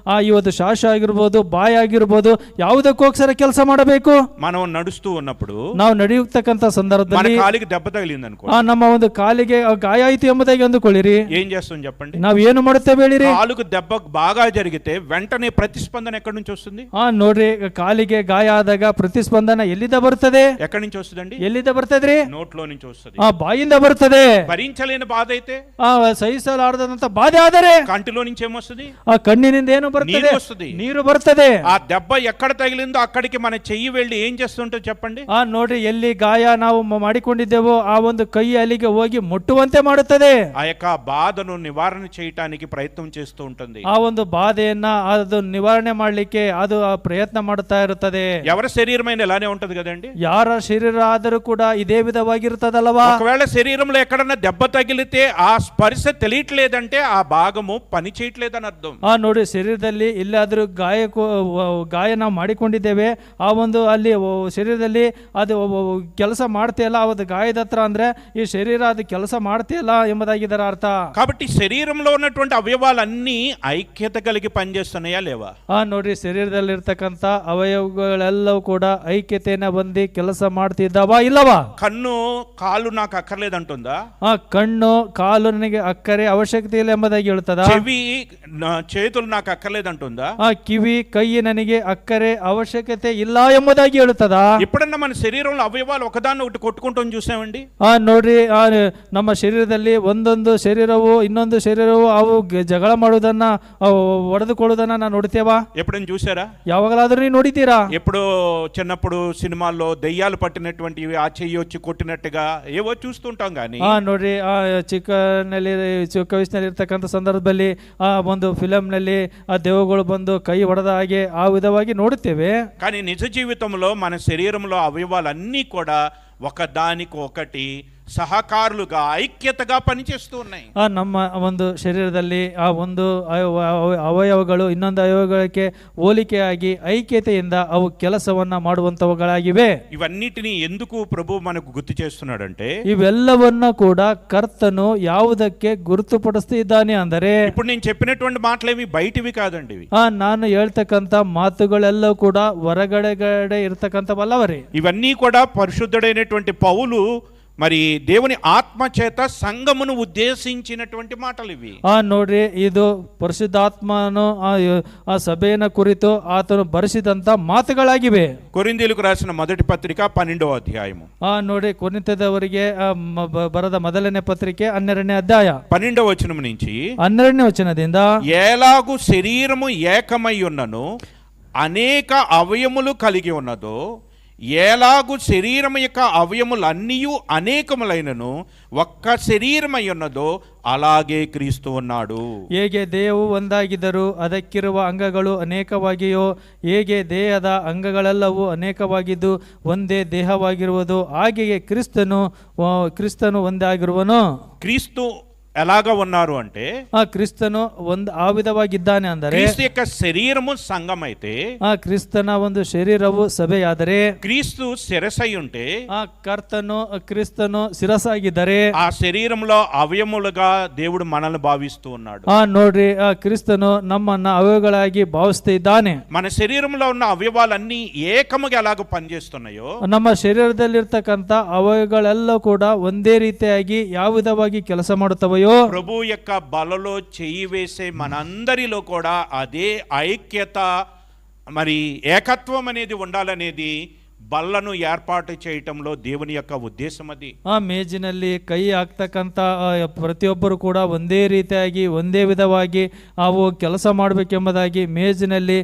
ಇವತ್ತು ಶಾಶ ಆಗಿರ್ಬೋದು, ಬಾಯಿ ಆಗಿರ್ಬೋದು, ಯಾವುದಕ್ಕೋಸ್ಕರ ಕೆಲಸ ಮಾಡಬೇಕು? మనం నడుస్తూ ఉన్నప్పుడు ನಾವು ನಡೆಯುತ್ತಕ್ಕಂಥ మన ಸಂದರ್ಭದಲ್ಲಿ కాలికి దెబ్బ తగిలింది అనుకో, ನಮ್ಮ ಒಂದು ಕಾಲಿಗೆ ಗಾಯ ಆಯ್ತು ಎಂಬುದಾಗಿ ಅಂದುಕೊಳ್ಳಿರಿ. ఏం చేస్తాం చెప్పండి? ನಾವು ಏನು ಮಾಡುತ್ತೇವೆ ಹೇಳಿರಿ? కాలుకు దెబ్బ బాగా జరిగితే వెంటనే ప్రతిస్పందన ఎక్కడి నుంచి వస్తుంది? ನೋಡ್ರಿ, ಕಾಲಿಗೆ ಗಾಯ ಆದಾಗ ಪ್ರತಿಸ್ಪಂದನ ಎಲ್ಲಿಂದ ಬರ್ತದೆ? ఎక్కడి నుంచి వస్తుందండి? ಎಲ್ಲಿಂದ ಬರ್ತದ್ರಿ? నోట్లో నుంచి వస్తుంది. ಬಾಯಿಂದ ಬರ್ತದೆ. భరించలేని బాధ అయితే ಸಹಿಸಲಾರದಂತ ಬಾಧೆ ಆದರೆ కంటిలో నుంచి ఏమొస్తుంది? ಆ ಕಣ್ಣಿನಿಂದ ಏನು ಬರ್ತದೆ? ನೀರು వస్తుంది. ನೀರು ಬರ್ತದೆ. ఆ దెబ్బ ఎక్కడ తగిలిందో అక్కడికి మన చెయ్యి వెళ్ళి ఏం చేస్తుంటో చెప్పండి. ನೋಡ್ರಿ, ಎಲ್ಲಿ ಗಾಯ ನಾವು ಮಾಡಿಕೊಂಡಿದ್ದೇವೋ ಆ ಒಂದು ಕೈ ಅಲ್ಲಿಗೆ ಹೋಗಿ ಮುಟ್ಟುವಂತೆ ಮಾಡುತ್ತದೆ. ఆ యొక్క బాధను నివారణ చేయటానికి ప్రయత్నం చేస్తూ ఉంటుంది. ಆ ಒಂದು ಬಾಧೆಯನ್ನ ಅದು ನಿವಾರಣೆ ಮಾಡ್ಲಿಕ್ಕೆ ಅದು ಆ ಪ್ರಯತ್ನ ಮಾಡುತ್ತಾ ಇರುತ್ತದೆ. ఎవరి శరీరమైన ఇలానే ఉంటది కదండి. ಯಾರ ಶರೀರ ಆದರೂ ಕೂಡ ಇದೇ ವಿಧವಾಗಿರ್ತದಲ್ವಾ? ఒకవేళ శరీరంలో ఎక్కడన్నా దెబ్బ తగిలితే ఆ స్పర్శ తెలియట్లేదంటే ఆ భాగము పని చేయట్లేదని అర్థం. ನೋಡಿ, ಶರೀರದಲ್ಲಿ ಎಲ್ಲಾದರೂ ಗಾಯ ನಾವು ಮಾಡಿಕೊಂಡಿದ್ದೇವೆ, ಆ ಒಂದು ಅಲ್ಲಿ ಶರೀರದಲ್ಲಿ ಅದು ಕೆಲಸ ಮಾಡ್ತಿಯಲ್ಲ, ಅವತ್ತು ಗಾಯದ ಹತ್ರ ಅಂದ್ರೆ ಈ ಶರೀರ ಅದು ಕೆಲಸ ಮಾಡ್ತಿಯಲ್ಲ ಎಂಬುದಾಗಿದ್ದರ ಅರ್ಥ. కాబట్టి శరీరంలో ఉన్నటువంటి అవయవాలన్నీ ఐక్యత కలిగి పనిచేస్తున్నాయా లేవా? ನೋಡ್ರಿ, ಶರೀರದಲ್ಲಿ ಇರ್ತಕ್ಕಂಥ ಅವಯವಗಳೆಲ್ಲವೂ ಕೂಡ ಐಕ್ಯತೆಯನ್ನ ಹೊಂದಿ ಕೆಲಸ ಮಾಡ್ತಿದ್ದಾವ ಇಲ್ಲವಾ? కన్ను కాలు నాకు అక్కర్లేదంటుందా? ಕಣ್ಣು ಕಾಲು ನನಗೆ ಅಕ್ಕರೆ ಅವಶ್ಯಕತೆ ಇಲ್ಲ ಎಂಬುದಾಗಿ ಹೇಳ್ತದ. చెవి చేతులు నాకు అక్కర్లేదంటుందా? ಕಿವಿ ಕೈ ನನಗೆ ಅಕ್ಕರೆ ಅವಶ್ಯಕತೆ ಇಲ್ಲ ಎಂಬುದಾಗಿ ಹೇಳುತ್ತದ. ఎప్పుడన్నా మన శరీరంలో అవయవాలు ఒకదాన్ని ఒకటి కొట్టుకుంటాం చూసామండి? ನೋಡ್ರಿ, ನಮ್ಮ ಶರೀರದಲ್ಲಿ ಒಂದೊಂದು ಶರೀರವು ಇನ್ನೊಂದು ಶರೀರವು ಅವು ಜಗಳ ಮಾಡುವುದನ್ನ ಒಡೆದುಕೊಳ್ಳುವುದನ್ನ ನಾವು ನೋಡ್ತೇವಾ? ఎప్పుడైనా చూసారా? ಯಾವಾಗಲಾದ್ರೂ ನೀವು ನೋಡಿದ್ದೀರಾ? ఎప్పుడు చిన్నప్పుడు సినిమాల్లో దెయ్యాలు పట్టినటువంటివి ఆ చెయ్యి వచ్చి కొట్టినట్టుగా ఏవో చూస్తుంటాం కానీ ನೋಡ್ರಿ, ಚಿಕ್ಕ ವಯಸ್ಸಿನಲ್ಲಿ ಇರ್ತಕ್ಕಂಥ ಸಂದರ್ಭದಲ್ಲಿ ಆ ಒಂದು ಫಿಲಂನಲ್ಲಿ ಆ ದೆವ್ವಗಳು ಬಂದು ಕೈ ಹೊಡೆದ ಹಾಗೆ ಆ ವಿಧವಾಗಿ ನೋಡುತ್ತೇವೆ. కానీ నిజ జీవితంలో మన శరీరంలో అవయవాలన్నీ కూడా ఒకదానికొకటి సహకారులుగా ఐక్యతగా పనిచేస్తూ ఉన్నాయి. ನಮ್ಮ ಒಂದು ಶರೀರದಲ್ಲಿ ಆ ಒಂದು ಅವಯವಗಳು ಇನ್ನೊಂದು ಅವಯವಗಳಿಗೆ ಹೋಲಿಕೆಯಾಗಿ ಐಕ್ಯತೆಯಿಂದ ಅವು ಕೆಲಸವನ್ನ ಮಾಡುವಂತವುಗಳಾಗಿವೆ. ఇవన్నిటిని ఎందుకు ప్రభు మనకు గుర్తు చేస్తున్నాడంటే, ಇವೆಲ್ಲವನ್ನ ಕೂಡ ಕರ್ತನು ಯಾವುದಕ್ಕೆ ಗುರುತುಪಡಿಸ್ತಿದ್ದಾನೆ ಅಂದರೆ, ఇప్పుడు నేను చెప్పినటువంటి మాటలేవి బయటివి కాదండి. ఇవి ನಾನು ಹೇಳ್ತಕ್ಕಂಥ ಮಾತುಗಳೆಲ್ಲವೂ ಕೂಡ ಹೊರಗಡೆ ಇರ್ತಕ್ಕಂಥವಲ್ಲವರೇ. ఇవన్నీ కూడా పరిశుద్ధుడైనటువంటి పౌలు మరి దేవుని ఆత్మ చేత సంఘమును ఉద్దేశించినటువంటి మాటలు ఇవి. ನೋಡ್ರಿ, ಇದು ಪರಿಶುದ್ಧಾತ್ಮನು ಆ ಸಭೆಯನ್ನು ಕುರಿತು ಆತನು ಬರೆಸಿದಂತ ಮಾತುಗಳಾಗಿವೆ. కొరింథీయులకు రాసిన మొదటి పత్రిక 12వ అధ్యాయము. ನೋಡಿ, ಕೊರಿಂಥದವರಿಗೆ ಬರೆದ ಮೊದಲನೇ ಪತ್ರಿಕೆ 12ನೇ ಅಧ್ಯಾಯ 12వ వచనం నుంచి 12ನೇ ವಚನದಿಂದ, ఎలాగు శరీరము ఏకమై ఉన్నను అనేక అవయములు కలిగి ఉన్నదో, ఏలాగు శరీరము యొక్క అవయములన్నీ అనేకములైనను ఒక్క శరీరమై ఉన్నదో అలాగే ಕ್ರಿಸ್ತು ఉన్నాడు. ಹೇಗೆ ದೇಹವು ಒಂದಾಗಿದ್ದರೂ ಅದಕ್ಕಿರುವ ಅಂಗಗಳು ಅನೇಕವಾಗಿಯೋ, ಹೇಗೆ ದೇಹದ ಅಂಗಗಳೆಲ್ಲವೂ ಅನೇಕವಾಗಿದ್ದು ಒಂದೇ ದೇಹವಾಗಿರುವುದು, ಹಾಗೆಯೇ ಕ್ರಿಸ್ತನು ಒಂದೇ ಆಗಿರುವನು. క్రీస్తు ఎలాగా ఉన్నారు అంటే, ಕ್ರಿಸ್ತನು ಆ ವಿಧವಾಗಿದ್ದಾನೆ ಅಂದರೆ, క్రీస్తు యొక్క శరీరము సంఘం అయితే, ಕ್ರಿಸ್ತನ ಒಂದು ಶರೀರವು ಸಭೆಯಾದರೆ, క్రీస్తు శిరసై ఉంటే, ಕ್ರಿಸ್ತನು ಶಿರಸಾಗಿದ್ದರೆ, ఆ శరీరంలో అవయములుగా దేవుడు మనల్ని భావిస్తూ ఉన్నాడు. ನೋಡ್ರಿ, ಕ್ರಿಸ್ತನು ನಮ್ಮನ್ನ ಅವಯವಗಳಾಗಿ ಭಾವಿಸ್ತಿದ್ದಾನೆ. మన శరీరంలో ఉన్న అవయవాలన్నీ ఏకముగా ఎలాగ పనిచేస్తున్నాయో, ನಮ್ಮ ಶರೀರದಲ್ಲಿರ್ತಕ್ಕಂಥ ಅವಯವಗಳೆಲ್ಲ ಕೂಡ ಒಂದೇ ರೀತಿಯಾಗಿ ಯಾವ ವಿಧವಾಗಿ ಕೆಲಸ ಮಾಡುತ್ತವೆಯೋ, ప్రభు యొక్క బలలో చెయ్యి వేసే మనందరిలో కూడా అదే ఐక్యత మరి ఏకత్వం అనేది ఉండాలనేది బల్లను ఏర్పాటు చేయటంలో దేవుని యొక్క ఉద్దేశం. అది ಮೇಜಿನಲ್ಲಿ ಕೈ ಹಾಕ್ತಕ್ಕಂಥ ಪ್ರತಿಯೊಬ್ಬರು ಕೂಡ ಒಂದೇ ರೀತಿಯಾಗಿ ಒಂದೇ ವಿಧವಾಗಿ ಅವು ಕೆಲಸ ಮಾಡಬೇಕೆಂಬುದಾಗಿ ಮೇಜಿನಲ್ಲಿ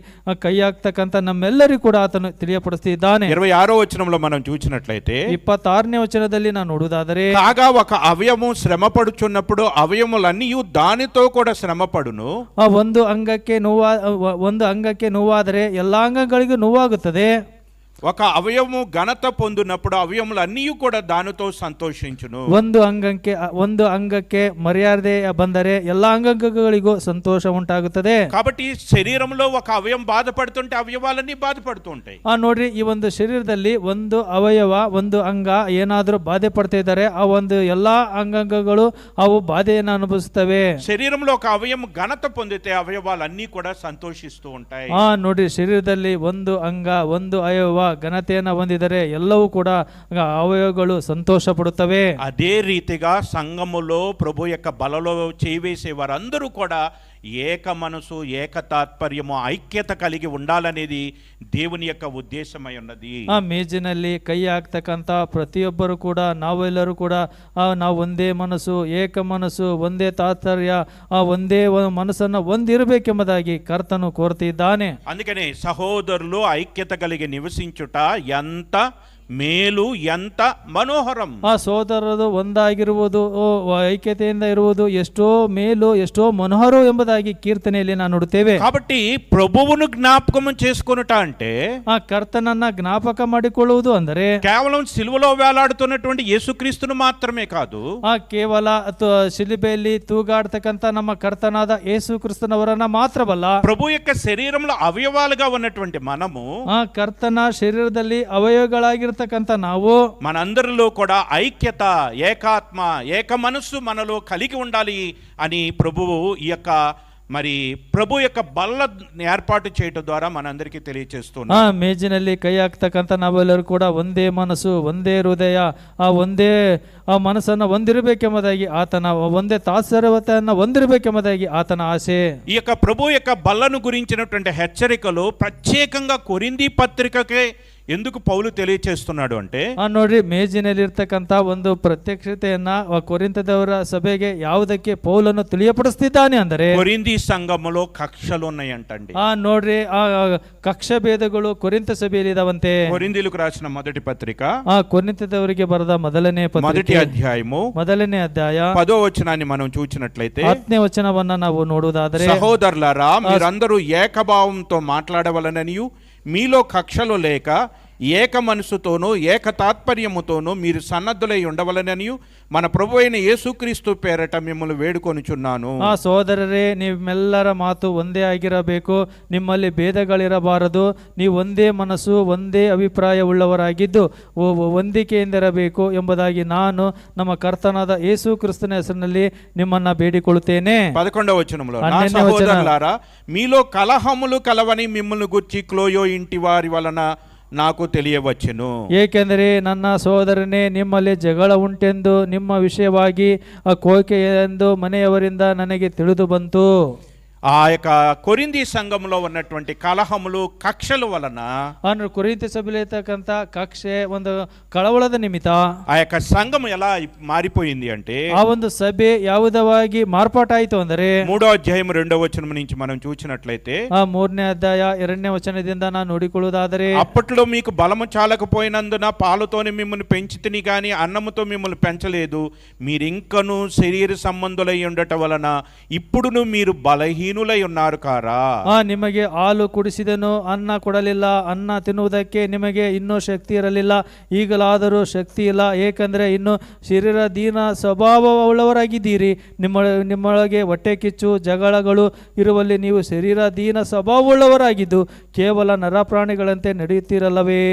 ಕೈ ಹಾಕ್ತಕ್ಕಂಥ ನಮ್ಮೆಲ್ಲರಿಗೂ ಕೂಡ ಆತನು ತಿಳಿಯಪಡಿಸ್ತಿದ್ದಾನೆ. 26వ వచనంలో మనం చూసినట్లయితే, 26ನೇ ವಚನದಲ್ಲಿ ನಾವು ನೋಡುವುದಾದರೆ, కాగా ఒక అవయము శ్రమ పడుచున్నప్పుడు అవయములన్నీ దానితో కూడా శ్రమపడును. ಒಂದು ಅಂಗಕ್ಕೆ ನೋವಾದರೆ ಎಲ್ಲಾ ಅಂಗಗಳಿಗೂ ನೋವಾಗುತ್ತದೆ. ఒక అవయవము ఘనత పొందినప్పుడు అవయములన్నీ కూడా దానితో సంతోషించును. ಒಂದು ಅಂಗಕ್ಕೆ ಮರ್ಯಾದೆ ಬಂದರೆ ಎಲ್ಲ ಅಂಗಗಳಿಗೂ ಸಂತೋಷ ಉಂಟಾಗುತ್ತದೆ. కాబట్టి శరీరంలో ఒక అవయవం బాధపడుతుంటే అవయవాలన్నీ బాధపడుతూ ఉంటాయి. ನೋಡ್ರಿ, ಈ ಒಂದು ಶರೀರದಲ್ಲಿ ಒಂದು ಅವಯವ ಒಂದು ಅಂಗ ಏನಾದರೂ ಬಾಧೆ ಪಡ್ತಾ ಇದ್ದಾರೆ, ಆ ಒಂದು ಎಲ್ಲಾ ಅಂಗಾಂಗಗಳು ಅವು ಬಾಧೆಯನ್ನು ಅನುಭವಿಸುತ್ತವೆ. శరీరంలో ఒక అవయవం ఘనత పొందితే అవయవాలన్నీ కూడా సంతోషిస్తూ ఉంటాయి. ನೋಡ್ರಿ, ಶರೀರದಲ್ಲಿ ಒಂದು ಅಂಗ ಒಂದು ಅವಯವ ಘನತೆಯನ್ನು ಹೊಂದಿದರೆ ಎಲ್ಲವೂ ಕೂಡ ಅವಯವಗಳು ಸಂತೋಷ ಪಡುತ್ತವೆ. అదే రీతిగా సంఘములో ప్రభు యొక్క బలలో చేయి వేసే వారందరూ కూడా ఏక మనసు, ఏక తాత్పర్యము, ఐక్యత కలిగి ఉండాలనేది దేవుని యొక్క ఉద్దేశమై ఉన్నది. ಆ ಮೇಜಿನಲ್ಲಿ ಕೈ ಹಾಕ್ತಕ್ಕಂಥ ಪ್ರತಿಯೊಬ್ಬರು ಕೂಡ ನಾವೆಲ್ಲರೂ ಕೂಡ ನಾವು ಒಂದೇ ಮನಸ್ಸು, ಏಕ ಮನಸ್ಸು, ಒಂದೇ ತಾತ್ಪರ್ಯ, ಒಂದೇ ಮನಸ್ಸನ್ನು ಹೊಂದಿರಬೇಕೆಂಬುದಾಗಿ ಕರ್ತನು ಕೋರ್ತಿದ್ದಾನೆ. అందుకనే సహోదరులు ఐక్యత కలిగి నివసించుట ఎంత ಮೇಲು, ಎಂತ ಮನೋಹರಂ. ಆ ಸೋದರರು ಒಂದಾಗಿರುವುದು, ಐಕ್ಯತೆಯಿಂದ ಇರುವುದು ಎಷ್ಟೋ ಮೇಲು, ಎಷ್ಟೋ ಮನೋಹರ ಎಂಬುದಾಗಿ ಕೀರ್ತನೆಯಲ್ಲಿ ನಾವು ನೋಡುತ್ತೇವೆ. కాబట్టి ప్రభువును జ్ఞాపకం చేసుకొనుట అంటే ಆ ಕರ್ತನನ್ನ ಜ್ಞಾಪಕ ಮಾಡಿಕೊಳ್ಳುವುದು ಅಂದರೆ కేవలం సిలువలో వేలాడుతున్నటువంటి యేసుక్రీస్తును మాత్రమే కాదు, ಆ ಕೇವಲ ಶಿಲುಬೆಯಲ್ಲಿ ತೂಗಾಡ್ತಕ್ಕಂಥ ನಮ್ಮ ಕರ್ತನಾದ ಯೇಸು ಕ್ರಿಸ್ತನವರನ್ನ ಮಾತ್ರವಲ್ಲ, ప్రభు యొక్క శరీరంలో అవయవాలుగా ఉన్నటువంటి మనము, ಆ ಕರ್ತನ ಶರೀರದಲ್ಲಿ ಅವಯವಗಳಾಗಿರ್ತಕ್ಕಂಥ ನಾವು మనందరిలో కూడా ఐక్యత, ఏకాత్మ, ఏక మనస్సు మనలో కలిగి ఉండాలి అని ప్రభువు ఈ యొక్క ప్రభు యొక్క బల్ల ఏర్పాటు చేయడం ద్వారా మనందరికీ తెలియజేస్తున్నారు. ಆ ಮೇಜಿನಲ್ಲಿ ಕೈ ಹಾಕ್ತಕ್ಕಂಥ ನಾವೆಲ್ಲರೂ ಕೂಡ ಒಂದೇ ಮನಸ್ಸು, ಒಂದೇ ಹೃದಯ, ಒಂದೇ ಮನಸ್ಸನ್ನು ಹೊಂದಿರಬೇಕೆಂಬುದಾಗಿ ಆತನ, ಒಂದೇ ತಾತ್ಪರ್ಯವನ್ನು ಹೊಂದಿರಬೇಕೆಂಬುದಾಗಿ ಆತನ ಆಸೆ. ఈ యొక్క ప్రభు యొక్క బల్లను గురించినటువంటి హెచ్చరికలు ప్రత్యేకంగా కొరింథీ పత్రికకే ఎందుకు పౌలు తెలియచేస్తున్నాడు అంటే, ನೋಡ್ರಿ, ಮೇಜಿನಲ್ಲಿ ಇರ್ತಕ್ಕಂಥ ಒಂದು ಪ್ರತ್ಯಕ್ಷತೆಯನ್ನ ಕೊರಿಂಥದವರ ಸಭೆಗೆ ಯಾವುದಕ್ಕೆ ಪೌಲನು ತಿಳಿಯಪಡಿಸ್ತಿದ್ದಾನೆ ಅಂದರೆ, కొరింథీ సంఘములో కక్షలు ఉన్నాయంటండి. ನೋಡ್ರಿ, ಆ ಕಕ್ಷ ಭೇದಗಳು ಕೊರಿಂಥ ಸಭೆಯಲ್ಲಿ ಇದಾವಂತೆ. కొరింథీలకు రాసిన మొదటి పత్రిక ಕೊರಿಂಥದವರಿಗೆ ಬರೆದ ಮೊದಲನೇ మొదటి అధ్యాయము ಮೊದಲನೇ ಅಧ್ಯಾಯ 10వ వచనాన్ని మనం చూచినట్లయితే, 10ನೇ వచನವನ್ನ ನಾವು ನೋಡುವುದಾದರೆ, సహోదరులారా మీరందరూ ఏకభావంతో మాట్లాడవలననియు మీలో కక్షలు లేక ఏక మనసుతోనూ ఏక తాత్పర్యముతోనూ మీరు సన్నద్ధులై ఉండవలననియు మన ప్రభు అయిన యేసుక్రీస్తు పేరట మిమ్మల్ని వేడుకొనుచున్నాను. ಸಹೋದರರೇ, ನಿಮ್ಮೆಲ್ಲರ ಮಾತು ಒಂದೇ ಆಗಿರಬೇಕು, ನಿಮ್ಮಲ್ಲಿ ಭೇದಗಳಿರಬಾರದು, ನೀವು ಒಂದೇ ಮನಸ್ಸು, ಒಂದೇ ಅಭಿಪ್ರಾಯವುಳ್ಳವರಾಗಿದ್ದು ಹೊಂದಿಕೆಯಿಂದಿರಬೇಕು ಎಂಬುದಾಗಿ ನಾನು ನಮ್ಮ ಕರ್ತನಾದ ಯೇಸು ಕ್ರಿಸ್ತನ ಹೆಸರಿನಲ್ಲಿ ನಿಮ್ಮನ್ನ ಬೇಡಿಕೊಳ್ಳುತ್ತೇನೆ. 11వ వచనంలో, నా సహోదరులారా మీలో కలహములు కలవని మిమ్మల్ని గుర్చి క్లోయో ఇంటి వారి వలన నాకు తెలియవచ్చును. ಏಕೆಂದರೆ ನನ್ನ ಸಹೋದರನೇ, ನಿಮ್ಮಲ್ಲಿ ಜಗಳ ಉಂಟೆಂದು ನಿಮ್ಮ ವಿಷಯವಾಗಿ ಕೋರಿಕೆ ಎಂದು ಮನೆಯವರಿಂದ ನನಗೆ ತಿಳಿದು ಬಂತು. ఆ యొక్క కొరింథీ సంఘంలో ఉన్నటువంటి కలహములు, కక్షల వలన, కొరింథీ సభలో ఇರ್ತಕ್ಕಂಥ కక్షೆ, ಒಂದು ಕಳವಳದ ನಿಮಿತ್ತ ఆ యొక్క సంఘం ఎలా మారిపోయింది అంటే, ఆ ಒಂದು ಸಭೆ ಯಾವುದವಾಗಿ ಮಾರ್ಪಾಟಾಯಿತು ಅಂದರೆ, 3వ అధ్యాయం 2వ వచనం నుంచి మనం చూసినట్లయితే, 3ನೇ ಅಧ್ಯಾಯ 2ನೇ ವಚನದಿಂದ ನಾನು ನೋಡಿಕೊಳ್ಳುವುದಾದರೆ, అప్పట్లో మీకు బలము చాలకపోయినందున పాలతోనే మిమ్మల్ని పెంచితిని గాని అన్నముతో మిమ్మల్ని పెంచలేదు, మీరింకను శరీర సంబంధులై ఉండటం వలన ఇప్పుడును మీరు బలహీనులై ఉన్నారు కారా. ನಿಮಗೆ ಹಾಲು ಕುಡಿಸಿದನು, ಅನ್ನ ಕೊಡಲಿಲ್ಲ, ಅನ್ನ ತಿನ್ನುವುದಕ್ಕೆ ನಿಮಗೆ ಇನ್ನೂ ಶಕ್ತಿ ಇರಲಿಲ್ಲ, ಈಗಲಾದರೂ ಶಕ್ತಿ ಇಲ್ಲ, ಏಕೆಂದರೆ ಇನ್ನು ಶರೀರ ದೀನ ಸ್ವಭಾವವುಳ್ಳವರಾಗಿದ್ದೀರಿ. ನಿಮ್ಮೊಳಗೆ ಹೊಟ್ಟೆ ಕಿಚ್ಚು ಜಗಳಗಳು ಇರುವಲ್ಲಿ ನೀವು ಶರೀರ ದೀನ ಸ್ವಭಾವವುಳ್ಳವರಾಗಿದ್ದು ಕೇವಲ ನರಪ್ರಾಣಿಗಳಂತೆ ನಡೆಯುತ್ತೀರಲ್ಲವೇ.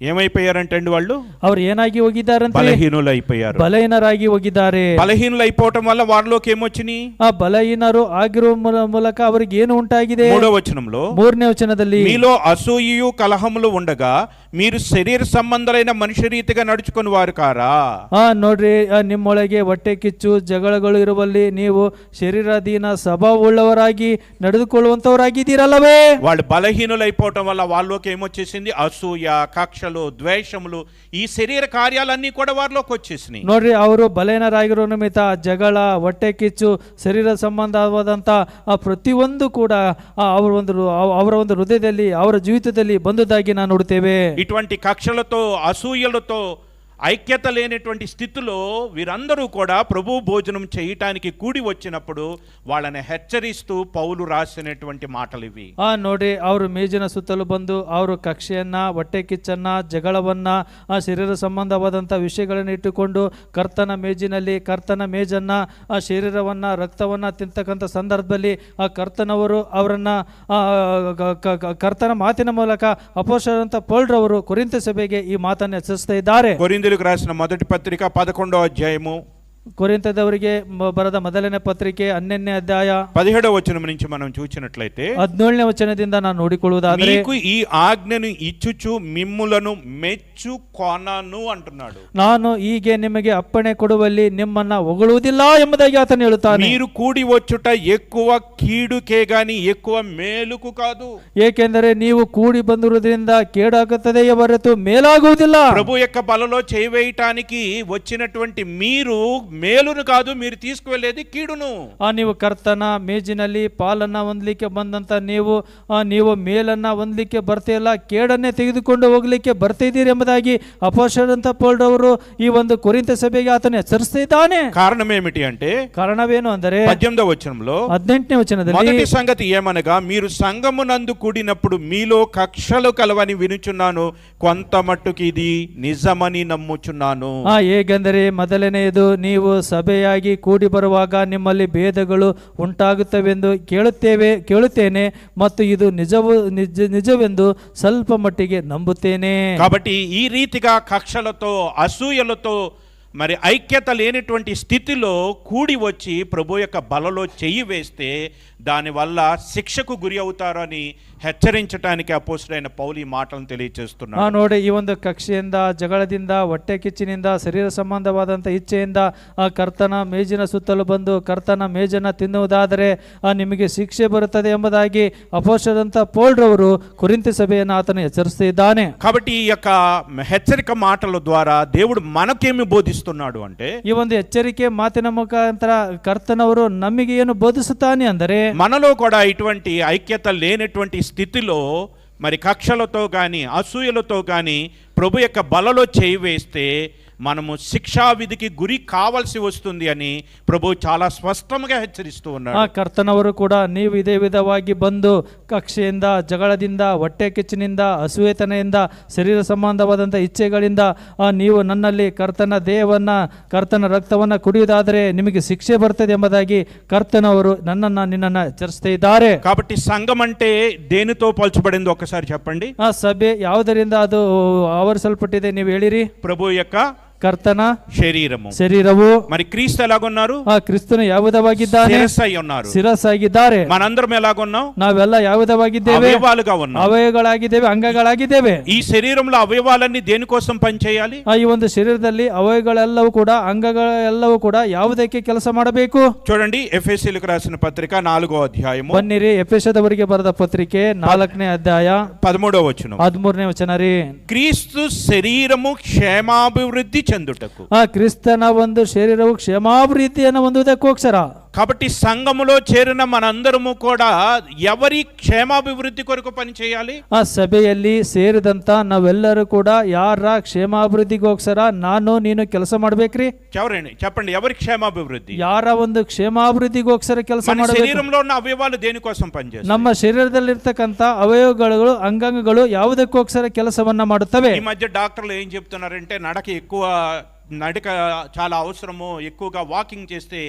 ఏమైపోయారంటండి వాళ్ళు? ಅವರು ಏನಾಗಿ ಹೋಗಿದ್ದಾರಂತೆ? బలహీనులైపోయారు. ಬಲಹೀನರಾಗಿ ಹೋಗಿದ್ದಾರೆ. బలహీనులైపోవటం వల్ల వారిలోకి ఏమొచ్చినాయి? ಆ ಬಲಹೀನರು ಆಗಿರುವ ಮೂಲಕ ಅವರಿಗೆ ಏನು ಉಂಟಾಗಿದೆ? 3వ వచనంలో, 3ನೇ ವಚನದಲ್ಲಿ, మీలో అసూయయు కలహములు ఉండగా మీరు శరీర సంబంధులైన మనుష్య రీతిగా నడుచుకుని వారు కారా. ನೋಡ್ರಿ, ನಿಮ್ಮೊಳಗೆ ಹೊಟ್ಟೆ ಕಿಚ್ಚು ಜಗಳಗಳು ಇರುವಲ್ಲಿ ನೀವು ಶರೀರಾಧೀನ ಸ್ವಭಾವವುಳ್ಳವರಾಗಿ ನಡೆದುಕೊಳ್ಳುವಂತವರಾಗಿದ್ದೀರಲ್ಲವೇ. వాళ్ళు బలహీనులైపోవటం వల్ల వాళ్ళలోకి ఏమొచ్చేసింది? అసూయ, కక్షలు, ద్వేషములు, ಈ శరీర కార్యాలన్నీ కూడా వారిలోకి వచ్చేసినాయి. ನೋಡ್ರಿ, ಅವರು ಬಲಹೀನರಾಗಿರೋ ನಿಮಿತ್ತ ಜಗಳ, ಹೊಟ್ಟೆ ಕಿಚ್ಚು, ಶರೀರ ಸಂಬಂಧವಾದಂತ ಪ್ರತಿಯೊಂದು ಕೂಡ ಅವರ ಒಂದು ಹೃದಯದಲ್ಲಿ, ಅವರ ಜೀವಿತದಲ್ಲಿ ಬಂದುದಾಗಿ ನಾವು ನೋಡುತ್ತೇವೆ. ఇటువంటి కక్షలతో, అసూయలతో, ఐక్యత లేనటువంటి స్థితిలో వీరందరూ కూడా ప్రభు భోజనం చేయటానికి కూడి వచ్చినప్పుడు వాళ్ళని హెచ్చరిస్తూ పౌలు రాసినటువంటి మాటలు ఇవి. ನೋಡಿ, ಅವರು ಮೇಜಿನ ಸುತ್ತಲೂ ಬಂದು ಅವರು ಕಕ್ಷೆಯನ್ನ, ಹೊಟ್ಟೆ ಕಿಚ್ಚನ್ನ, ಜಗಳವನ್ನ, ಆ ಶರೀರ ಸಂಬಂಧವಾದಂಥ ವಿಷಯಗಳನ್ನು ಇಟ್ಟುಕೊಂಡು ಕರ್ತನ ಮೇಜಿನಲ್ಲಿ, ಕರ್ತನ ಮೇಜನ್ನ, ಆ ಶರೀರವನ್ನ, ರಕ್ತವನ್ನ ತಿಂತಕ್ಕಂಥ ಸಂದರ್ಭದಲ್ಲಿ ಆ ಕರ್ತನವರು ಅವರನ್ನ ಕರ್ತನ ಮಾತಿನ ಮೂಲಕ ಅಪೊಸ್ತಲರಾದಂಥ ಪೌಲರವರು ಕೊರಿಂಥ ಸಭೆಗೆ ಈ ಮಾತನ್ನು ಎಚ್ಚರಿಸ್ತಾ ಇದ್ದಾರೆ. కొరింథీయులకు రాసిన మొదటి పత్రిక 11వ అధ్యాయము ಕೊರಿಂಥದವರಿಗೆ ಬರೆದ ಮೊದಲನೇ ಪತ್ರಿಕೆ 12ನೇ ಅಧ್ಯಾಯ 17వ వచనం నుంచి మనం చూచినట్లయితే 17ನೇ ವಚನದಿಂದ ನಾನು ನೋಡಿಕೊಳ್ಳುವುದಾದರೆ, మీకు ఈ ఆజ్ఞను ఇచ్చుచు మిమ్ములను మెచ్చుకొనను అంటున్నాడు. ನಾನು ಹೀಗೆ ನಿಮಗೆ ಅಪ್ಪಣೆ ಕೊಡುವಲ್ಲಿ ನಿಮ್ಮನ್ನ ಹೊಗಳುವುದಿಲ್ಲ ಎಂಬುದಾಗಿ ಆತನು ಹೇಳುತ್ತಾನೆ. మీరు కూడి వచ్చుట ఎక్కువ కీడుకే గాని ఎక్కువ మేలుకు కాదు. ಏಕೆಂದರೆ ನೀವು ಕೂಡಿ ಬಂದಿರುವುದರಿಂದ ಕೇಡಾಗುತ್ತದೆಯೇ ಹೊರತು ಮೇಲಾಗುವುದಿಲ್ಲ. ప్రభు యొక్క బలలో చేయవేయటానికి వచ్చినటువంటి మీరు మేలును కాదు, మీరు తీసుకువెళ్ళేది కీడును. ನೀವು ಕರ್ತನ ಮೇಜಿನಲ್ಲಿ ಪಾಲನ್ನ ಹೊಂದಲಿಕ್ಕೆ ಬಂದಂತ ನೀವು ಮೇಲನ್ನ ಹೊಂದಲಿಕ್ಕೆ ಬರ್ತಿಲ್ಲ, ಕೇಡನ್ನೇ ತೆಗೆದುಕೊಂಡು ಹೋಗ್ಲಿಕ್ಕೆ ಬರ್ತಿದ್ದೀರಿ ಎಂಬುದಾಗಿ ಅಪೊಸ್ತಲರಂತ ಪೌಲರವರು ಈ ಒಂದು ಕೊರಿಂಥ ಸಭೆಗೆ ಆತನು ಎಚ್ಚರಿಸುತ್ತಿದ್ದಾನೆ. కారణం ఏమిటి అంటే, ಕಾರಣವೇನು ಅಂದರೆ 18వ వచనంలో 18ನೇ ವಚನದಲ್ಲಿ, మొదటి సంగతి ఏమనగా మీరు సంఘమునందు కూడినప్పుడు మీలో కక్షలు కలవని వినుచున్నాను, కొంత మట్టుకు ఇది నిజమని నమ్ముచున్నాను. ಹೇಗೆಂದರೆ ಮೊದಲನೆಯದು, ನೀವು ಸಭೆಯಾಗಿ ಕೂಡಿ ಬರುವಾಗ ನಿಮ್ಮಲ್ಲಿ ಭೇದಗಳು ಉಂಟಾಗುತ್ತವೆಂದು ಕೇಳುತ್ತೇನೆ ಮತ್ತು ಇದು ನಿಜವೆಂದು ಸ್ವಲ್ಪ ಮಟ್ಟಿಗೆ ನಂಬುತ್ತೇನೆ. కాబట్టి ఈ రీతిగా కక్షలతో అసూయలతో మరి ఐక్యత లేనటువంటి స్థితిలో కూడి వచ్చి ప్రభు యొక్క బలలో చెయ్యి వేస్తే దానివల్ల శిక్షకు గురి అవుతారని హెచ్చరించడానికి అపోస్తలుడైన పౌలు ఈ మాటలను తెలియజేస్తున్నాడు. ನೋಡಿ, ಈ ಒಂದು ಕಕ್ಷೆಯಿಂದ, ಜಗಳದಿಂದ, ಹೊಟ್ಟೆ ಕಿಚ್ಚಿನಿಂದ, ಶರೀರ ಸಂಬಂಧವಾದಂಥ ಇಚ್ಛೆಯಿಂದ ಕರ್ತನ ಮೇಜಿನ ಸುತ್ತಲೂ ಬಂದು ಕರ್ತನ ಮೇಜನ್ನು ತಿನ್ನುವುದಾದರೆ ನಿಮಗೆ ಶಿಕ್ಷೆ ಬರುತ್ತದೆ ಎಂಬುದಾಗಿ ಅಪೊಸ್ತಲರಂತ ಪೌಲರವರು ಕೊರಿಂಥ ಸಭೆಯನ್ನು ಆತನು ಎಚ್ಚರಿಸುತ್ತಿದ್ದಾನೆ. కాబట్టి ఈ యొక్క హెచ్చరిక మాటల ద్వారా దేవుడు మనకేమి బోధిస్తున్నాడు అంటే, ಈ ಒಂದು ಎಚ್ಚರಿಕೆ ಮಾತಿನ ಮುಖಾಂತರ ಕರ್ತನವರು ನಮಗೆ ಏನು ಬೋಧಿಸುತ್ತಾನೆ ಅಂದರೆ, మనలో కూడా ఇటువంటి ఐక్యత లేనటువంటి స్థితిలో మరి కక్షలతో కానీ అసూయలతో కానీ ప్రభు యొక్క బలలో చేయి వేస్తే మనము శిక్షా విధికి గురి కావాల్సి వస్తుంది అని ప్రభు చాలా స్పష్టంగా హెచ్చరిస్తూ ఉన్నాడు. ಕರ್ತನವರು ಕೂಡ ನೀವು ಇದೇ ವಿಧವಾಗಿ ಬಂದು ಕಕ್ಷೆಯಿಂದ, ಜಗಳದಿಂದ, ಹೊಟ್ಟೆ ಕಿಚ್ಚಿನಿಂದ, ಅಸೂಯೆತನೆಯಿಂದ, ಶರೀರ ಸಂಬಂಧವಾದಂಥ ಇಚ್ಛೆಗಳಿಂದ ನೀವು ನನ್ನಲ್ಲಿ ಕರ್ತನ ದೇಹವನ್ನ, ಕರ್ತನ ರಕ್ತವನ್ನ ಕುಡಿಯುವುದಾದರೆ ನಿಮಗೆ ಶಿಕ್ಷೆ ಬರ್ತದೆ ಎಂಬುದಾಗಿ ಕರ್ತನವರು ನಿನ್ನನ್ನ ಎಚ್ಚರಿಸ್ತಾ ಇದ್ದಾರೆ. కాబట్టి సంఘం అంటే దేనితో పోల్చబడింది ఒకసారి చెప్పండి. ಸಭೆ ಯಾವುದರಿಂದ ಅದು ಆವರಿಸಲ್ಪಟ್ಟಿದೆ ನೀವು ಹೇಳಿರಿ? ప్రభు యొక్క ಕರ್ತನ శరీరము. మరి క్రీస్తు ఎలాగున్నారు? ಕ್ರಿಸ್ತನು ಯಾವ ವಿಧವಾಗಿದ್ದಾನೆ? ಶಿರಸ್ಸೈ ఉన్నారు. ಶಿರಸ್ಸಾಗಿದ್ದಾರೆ. మనందరం ఎలాగున్నాం? ನಾವೆಲ್ಲ ಯಾವ ವಿಧವಾಗಿದ್ದೇವೆ? అవయవాలుగా ఉన్నాం. ಅವಯವಗಳಾಗಿದ್ದೇವೆ, ಅಂಗಗಳಾಗಿದ್ದೇವೆ. ఈ శరీరంలో అవయవాలన్నీ దేనికోసం పనిచేయాలి? ಈ ಒಂದು ಶರೀರದಲ್ಲಿ ಅವಯವಗಳೆಲ್ಲವೂ ಕೂಡ, ಅಂಗಗಳೆಲ್ಲವೂ ಕೂಡ ಯಾವುದಕ್ಕೆ ಕೆಲಸ ಮಾಡಬೇಕು? చూడండి, ఎఫెసీయులకు రాసిన పత్రిక 4వ అధ్యాయము. ಬನ್ನಿರಿ, ಎಫೆಸದವರಿಗೆ ಬರೆದ ಪತ್ರಿಕೆ 4ನೇ ಅಧ್ಯಾಯ 13వ వచనం. 13ನೇ ವಚನ ರೀ. క్రీస్తు శరీరము క్షేమాభివృద్ధి చెందుటకు. ಕ್ರಿಸ್ತನ ಒಂದು ಶರೀರವು ಕ್ಷೇಮಾಭಿವೃದ್ಧಿಯನ್ನು ಹೊಂದುವುದಕ್ಕೋಸ್ಕರ. కాబట్టి సంఘములో చేరిన మనందరము కూడా ఎవరి క్షేమాభివృద్ధి కొరకు పని చేయాలి? ಸಭೆಯಲ್ಲಿ ಸೇರಿದಂತ ನಾವೆಲ್ಲರೂ ಕೂಡ ಯಾರ ಕ್ಷೇಮಾಭಿವೃದ್ಧಿಗೋಸ್ಕರ ನೀನು ಕೆಲಸ ಮಾಡ್ಬೇಕ್ರಿ? చెప్పండి, ఎవరి క్షేమాభివృద్ధి? ಯಾರ ಒಂದು ಕ್ಷೇಮಾಭಿವೃದ್ಧಿಗೋಸ್ಕರ ಕೆಲಸ ಮಾಡಬೇಕು. శరీరంలో ఉన్న అవయవాలు దేనికోసం పనిచేస్తాయి? ನಮ್ಮ ಶರೀರದಲ್ಲಿರ್ತಕ್ಕಂಥ ಅವಯವಗಳು, ಅಂಗಾಂಗಗಳು ಯಾವುದಕ್ಕೋಸ್ಕರ ಕೆಲಸವನ್ನ ಮಾಡುತ್ತವೆ? ఈ మధ్య డాక్టర్లు ఏం చెప్తున్నారంటే, నడక చాలా అవసరము, ఎక్కువగా వాకింగ్ చేస్తే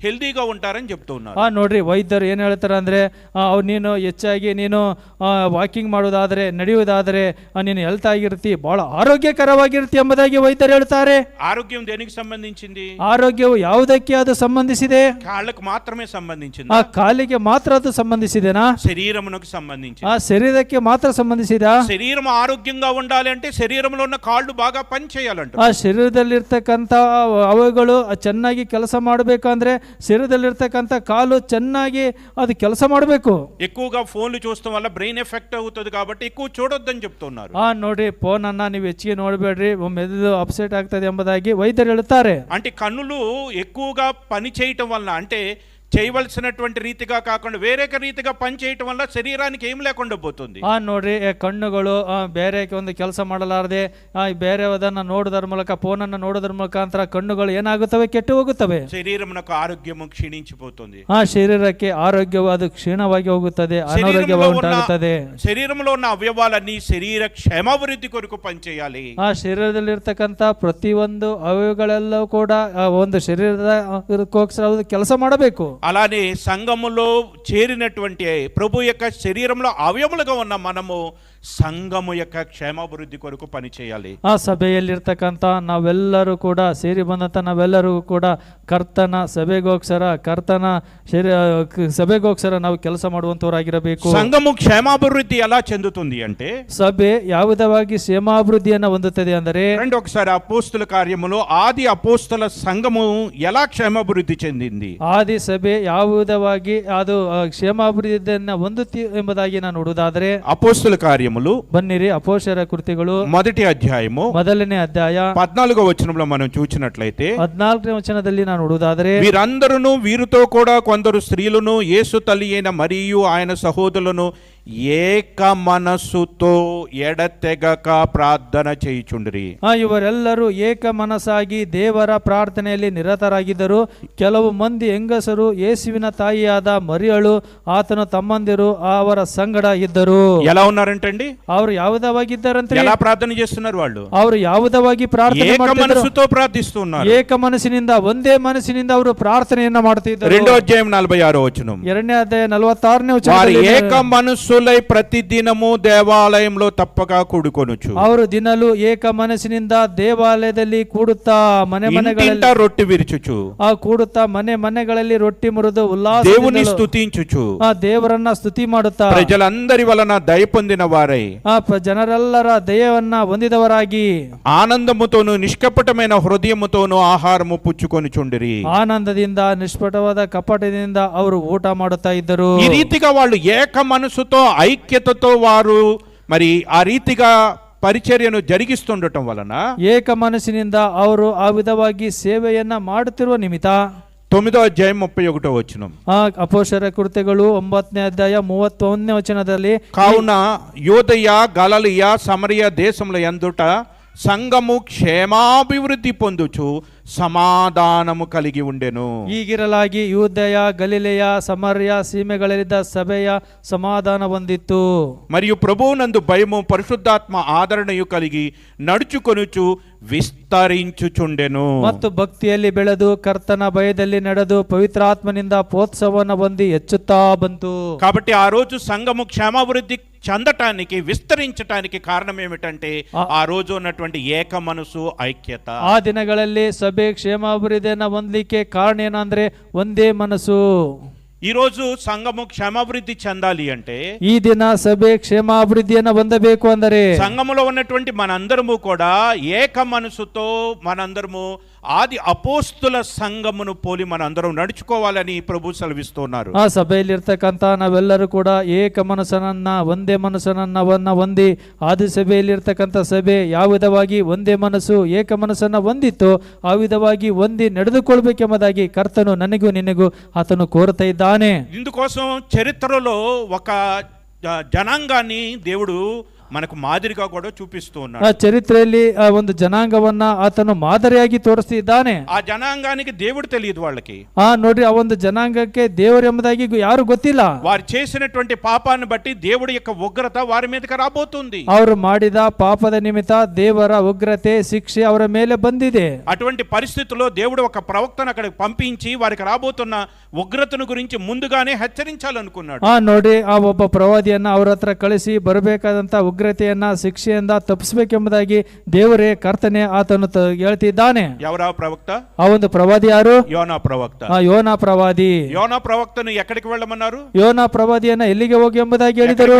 ಹೆಲ್ದಿగా ఉంటారని చెప్తూ ఉన్నారు. ನೋಡ್ರಿ, ವೈದ್ಯರು ಏನ್ ಹೇಳ್ತಾರೆ ಅಂದ್ರೆ, ನೀನು ಹೆಚ್ಚಾಗಿ ವಾಕಿಂಗ್ ಮಾಡೋದಾದ್ರೆ, ನಡೆಯುವುದಾದ್ರೆ ನೀನು ಹೆಲ್ತ್ ಆಗಿರ್ತಿ, ಬಹಳ ಆರೋಗ್ಯಕರವಾಗಿರ್ತಿ ಎಂಬುದಾಗಿ ವೈದ್ಯರು ಹೇಳ್ತಾರೆ. ఆరోగ్యం దేనికి సంబంధించింది? ಆರೋಗ್ಯವು ಯಾವುದಕ್ಕೆ ಅದು ಸಂಬಂಧಿಸಿದೆ? కాళ్ళకు మాత్రమే సంబంధించింది. ಕಾಲಿಗೆ ಮಾತ್ರ ಅದು ಸಂಬಂಧಿಸಿದೆನಾ? శరీరమునకు సంబంధించింది. శరీರಕ್ಕೆ ಮಾತ್ರ ಸಂಬಂಧಿಸಿದ? శరీరం ఆరోగ్యంగా ఉండాలి అంటే శరీరంలో ఉన్న కాళ్ళు బాగా పని చేయాలంట. ಶರೀರದಲ್ಲಿರ್ತಕ್ಕಂಥ ಅವಯಗಳು ಚೆನ್ನಾಗಿ ಕೆಲಸ ಮಾಡಬೇಕಂದ್ರೆ ಶರೀರದಲ್ಲಿರ್ತಕ್ಕಂಥ ಕಾಲು ಚೆನ್ನಾಗಿ ಅದು ಕೆಲಸ ಮಾಡಬೇಕು. ఎక్కువగా ఫోన్లు చూడడం వల్ల బ్రెయిన్ ఎఫెక్ట్ అవుతుంది కాబట్టి ఎక్కువ చూడొద్దని చెప్తున్నారు. ನೋಡಿ, ಫೋನ್ ಅನ್ನ ನೀವು ಹೆಚ್ಚಿಗೆ ನೋಡಬೇಡ್ರಿ, ಮೆದುಳು ಅಪ್ಸೆಟ್ ಆಗ್ತದೆ ಎಂಬುದಾಗಿ ವೈದ್ಯರು ಹೇಳ್ತಾರೆ. అంటే కన్నులు ఎక్కువగా పని చేయటం వల్ల, అంటే చేయవలసినటువంటి రీతిగా కాకుండా వేరే రీతిగా పని చేయటం వల్ల శరీరానికి ఏం లేకుండా పోతుంది. ನೋಡ್ರಿ, ಕಣ್ಣುಗಳು ಬೇರೆ ಒಂದು ಕೆಲಸ ಮಾಡಲಾರದೆ ಬೇರೆದನ್ನ ನೋಡೋದ್ರ ಮೂಲಕ, ಫೋನನ್ನು ನೋಡೋದ್ರ ಮುಖಾಂತರ ಕಣ್ಣುಗಳು ಏನಾಗುತ್ತವೆ? ಕೆಟ್ಟು ಹೋಗುತ್ತವೆ. శరీరమునకు ఆరోగ్యము క్షీణించిపోతుంది. ಶರೀರಕ್ಕೆ ಆರೋಗ್ಯವು ಅದು ಕ್ಷೀಣವಾಗಿ ಹೋಗುತ್ತದೆ, ಅನಾರೋಗ್ಯ ಉಂಟಾಗುತ್ತದೆ. శరీరంలో ఉన్న అవయవాలన్నీ శరీర క్షేమాభివృద్ధి కొరకు పనిచేయాలి. ಶರೀರದಲ್ಲಿರ್ತಕ್ಕಂಥ ಪ್ರತಿಯೊಂದು ಅವಯವಗಳೆಲ್ಲವೂ ಕೂಡ ಒಂದು ಶರೀರದಕ್ಕೋಸ್ಕರ ಕೆಲಸ ಮಾಡಬೇಕು. అలానే సంఘములో చేరినటువంటి ప్రభు యొక్క శరీరంలో అవయములుగా ఉన్న మనము సంఘము యొక్క క్షేమాభివృద్ధి కొరకు పనిచేయాలి. ಆ ಸಭೆಯಲ್ಲಿರ್ತಕ್ಕಂಥ ನಾವೆಲ್ಲರೂ ಕೂಡ ಸೇರಿ ಬಂದಂಥ ನಾವೆಲ್ಲರಿಗೂ ಕೂಡ ಕರ್ತನ ಸಭೆಗೋಸ್ಕರ ನಾವು ಕೆಲಸ ಮಾಡುವಂತವರಾಗಿರಬೇಕು. సంఘము క్షేమాభివృద్ధి ఎలా చెందుతుంది అంటే ಸಭೆ ಯಾವ ವಿಧವಾಗಿ ಕ್ಷೇಮಾಭಿವೃದ್ಧಿಯನ್ನು ಹೊಂದುತ್ತದೆ ಅಂದರೆ రండి ఒకసారి అపోస్తల కార్యములో ఆది అపోస్తల సంఘము ఎలా క్షేమాభివృద్ధి చెందింది. ಆದಿ ಸಭೆ ಯಾವ ವಿಧವಾಗಿ ಅದು ಕ್ಷೇಮಾಭಿವೃದ್ಧಿಯನ್ನು ಹೊಂದುತ್ತಿ ಎಂಬುದಾಗಿ ನಾನು ನೋಡುವುದಾದರೆ అపోస్తల కార్యములు ಬನ್ನಿರಿ ಅಪೊಸ್ತಲರ ಕೃತ್ಯಗಳು మొదటి అధ్యాయము ಮೊದಲನೇ ಅಧ್ಯಾಯ 14వ వచనంలో మనం చూచినట్లయితే 14ನೇ ವಚನದಲ್ಲಿ ನಾನು ನೋಡುವುದಾದರೆ వీరందరూ వీరితో కూడా కొందరు స్త్రీలను యేసు తల్లి అయిన మరియు ఆయన సహోదరులను ఏక మనస్సుతో ఎడతెగక ప్రార్థన చేయుచుండిరి. ಇವರೆಲ್ಲರೂ ಏಕ ಮನಸ್ಸಾಗಿ ದೇವರ ಪ್ರಾರ್ಥನೆಯಲ್ಲಿ ನಿರತರಾಗಿದ್ದರು. ಕೆಲವು ಮಂದಿ ಹೆಂಗಸರು ಯೇಸುವಿನ ತಾಯಿಯಾದ ಮರಿಯಳು ಆತನ ತಮ್ಮಂದಿರು ಅವರ ಸಂಗಡ ಇದ್ದರು. ఎలా ఉన్నారంటండి? ಅವರು ಯಾವುದವಾಗಿದ್ದಾರಂತೆ? ఎలా ప్రార్థన చేస్తున్నారు వాళ్ళు? ಅವರು ಯಾವುದವಾಗಿ ಪ್ರಾರ್ಥನೆ ఏక మనస్సుతో ప్రార్థిస్తున్నారు. ಏಕ ಮನಸ್ಸಿನಿಂದ ಒಂದೇ ಮನಸ್ಸಿನಿಂದ ಅವರು ಪ್ರಾರ್ಥನೆಯನ್ನ ಮಾಡ್ತಿದ್ದರು. 2వ అధ్యాయం 46వ వచనం. 2ನೇ ಅಧ್ಯಾಯ 46ನೇ ವಚನ. వారు ఏక మనస్సులై ప్రతిదినము దేవాలయంలో తప్పక కూడుకొనుచు. ಅವರು ದಿನಲೂ ಏಕ ಮನಸ್ಸಿನಿಂದ ದೇವಾಲಯದಲ್ಲಿ ಕೂಡುತ್ತಾ ಮನೆಗಳಲ್ಲಿ ರೊಟ್ಟಿ ವಿರಿಚುಚು. ಕೂಡುತ್ತಾ ಮನೆಗಳಲ್ಲಿ ರೊಟ್ಟಿ ಮುರಿದು ಉಲ್ಲಾಸ దేవుని స్తుతించుచు. ದೇವರನ್ನ ಸ್ತುತಿ ಮಾಡುತ್ತಾ ప్రజలందరి వలన దయ పొందిన వారై ಜನರೆಲ್ಲರ ದಯವನ್ನ ಹೊಂದಿದವರಾಗಿ ఆనందముతోను నిష్కపటమైన హృదయముతోను ఆహారము పుచ్చుకొనుచుండిరి. ಆನಂದದಿಂದ ನಿಷ್ಕಪಟವಾದ ಕಪಟದಿಂದ ಅವರು ಊಟ ಮಾಡುತ್ತಾ ಇದ್ದರು. ఈ రీతిగా వాళ్ళు ఏక మనసుతో ఐక్యతతో వారు మరి ఆ రీతిగా పరిచర్యను జరిగిస్తుండటం వలన ಏಕ ಮನಸ್ಸಿನಿಂದ ಅವರು ಆ ವಿಧವಾಗಿ ಸೇವೆಯನ್ನ ಮಾಡುತ್ತಿರುವ ನಿಮಿತ್ತ 9వ అధ్యాయం 31వ వచనం. ಅಪೊಸ್ತಲರ ಕೃತ್ಯಗಳು 9ನೇ ಅಧ್ಯಾಯ 31ನೇ ವಚನದಲ್ಲಿ కావున యోదయ గలిలయ సమరయ దేశముల యందుట సంఘము క్షేమాభివృద్ధి పొందుచు సమాధానము కలిగి ఉండెను. ಹೀಗಿರಲಾಗಿ ಯೂದಯ ಗಲಿಲೆಯ ಸಮರ್ಯ ಸೀಮೆಗಳಲ್ಲಿದ್ದ ಸಭೆಯ ಸಮಾಧಾನ ಹೊಂದಿತ್ತು. మరియు ప్రభువునందు భయము పరిశుద్ధాత్మ ఆదరణయు కలిగి నడుచుకొనుచు ವಿಸ್ತರಿಂಚುಚುಂಡೆನು. ಮತ್ತು ಭಕ್ತಿಯಲ್ಲಿ ಬೆಳೆದು ಕರ್ತನ ಭಯದಲ್ಲಿ ನಡೆದು ಪವಿತ್ರಾತ್ಮನಿಂದ ಪ್ರೋತ್ಸಾಹವನ್ನು ಹೊಂದಿ ಹೆಚ್ಚುತ್ತಾ ಬಂತು. కాబట్టి ఆ రోజు సంఘము క్షేమాభివృద్ధి చెందటానికి విస్తరించటానికి కారణం ఏమిటంటే ఆ రోజు ఉన్నటువంటి ఏక మనసు ఐక్యత. ಆ ದಿನಗಳಲ್ಲಿ ಸಭೆ ಕ್ಷೇಮಾಭಿವೃದ್ಧಿಯನ್ನು ಹೊಂದಲಿಕ್ಕೆ ಕಾರಣ ಏನಂದ್ರೆ ಒಂದೇ ಮನಸ್ಸು. ఈ రోజు సంఘము క్షేమాభివృద్ధి చెందాలి అంటే ఈ దిన సభೆ క్షేమాభివృద్ధిಯನ್ನು ಹೊಂದಬೇಕು ಅಂದರೆ సంఘములో ఉన్నటువంటి మనందరము కూడా ఏక మనసుతో మనందరము ఆది అపోస్తుల సంఘమును పోలి మనందరం నడుచుకోవాలని ప్రభు సెలవిస్తున్నారు. ಆ ಸಭೆಯಲ್ಲಿರ್ತಕ್ಕಂಥ ನಾವೆಲ್ಲರೂ ಕೂಡ ಏಕ ಮನಸ್ಸನ್ನ ಒಂದೇ ಮನಸ್ಸನ್ನ ಹೊಂದಿ ಆದಿ ಸಭೆಯಲ್ಲಿರ್ತಕ್ಕಂಥ ಸಭೆ ಯಾವ ವಿಧವಾಗಿ ಒಂದೇ ಮನಸ್ಸು ಏಕ ಮನಸ್ಸನ್ನ ಹೊಂದಿತ್ತು ಆ ವಿಧವಾಗಿ ಹೊಂದಿ ನಡೆದುಕೊಳ್ಬೇಕೆಂಬುದಾಗಿ ಕರ್ತನು ನನಗೂ ನಿನಗೂ ಆತನು ಕೋರುತ್ತಾ ಇದ್ದಾನೆ. ఇందుకోసం చరిత్రలో ఒక జనాంగాన్ని దేవుడు మనకు మాదిరిగా కూడా చూపిస్తూ ఉన్నాడు. ಆ ಚರಿತ್ರೆಯಲ್ಲಿ ಒಂದು ಜನಾಂಗವನ್ನ ಆತನು ಮಾದರಿಯಾಗಿ ತೋರಿಸ್ತಿದ್ದಾನೆ. ಆ ಜನಾಂగానికి దేవుడు తెలియదు వాళ్ళకి. ನೋಡ್ರಿ ಆ ಒಂದು ಜನಾಂಗಕ್ಕೆ ದೇವರು ಎಂಬುದಾಗಿ ಯಾರು ಗೊತ್ತಿಲ್ಲ. వారు చేసినటువంటి పాపాన్ని బట్టి దేవుడి యొక్క ఉగ్రత వారి మీదకి రాబోతుంది. ಅವರು ಮಾಡಿದ ಪಾಪದ ನಿಮಿತ್ತ ದೇವರ ಉಗ್ರತೆ ಶಿಕ್ಷೆ ಅವರ ಮೇಲೆ ಬಂದಿದೆ. అటువంటి పరిస్థితుల్లో దేవుడు ఒక ప్రవక్తను అక్కడికి పంపించి వారికి రాబోతున్న ఉగ్రతను గురించి ముందుగానే హెచ్చరించాలనుకున్నాడు. ನೋಡ್ರಿ ಆ ಒಬ್ಬ ಪ್ರವಾದಿಯನ್ನ ಅವ್ರ ಹತ್ರ ಕಳಿಸಿ ಬರಬೇಕಾದಂತ ಉಗ್ರತೆಯನ್ನ ಶಿಕ್ಷೆಯಿಂದ ತಪ್ಪಿಸಬೇಕೆಂಬುದಾಗಿ ದೇವರೇ ಕರ್ತನೆ ಆತನು ಹೇಳ್ತಿದ್ದಾನೆ. ఎవరా ప్రవక్త? ಆ ಒಂದು ಪ್ರವಾದಿ ಯಾರು? యోనా ప్రవక్త. ಯೋನಾ ಪ್ರವಾದಿ. యోనా ప్రవక్తను ఎక్కడికి వెళ్ళమన్నారు? ಯೋನಾ ಪ್ರವಾದಿಯನ್ನ ಎಲ್ಲಿಗೆ ಹೋಗಿ ಎಂಬುದಾಗಿ ಹೇಳಿದರು.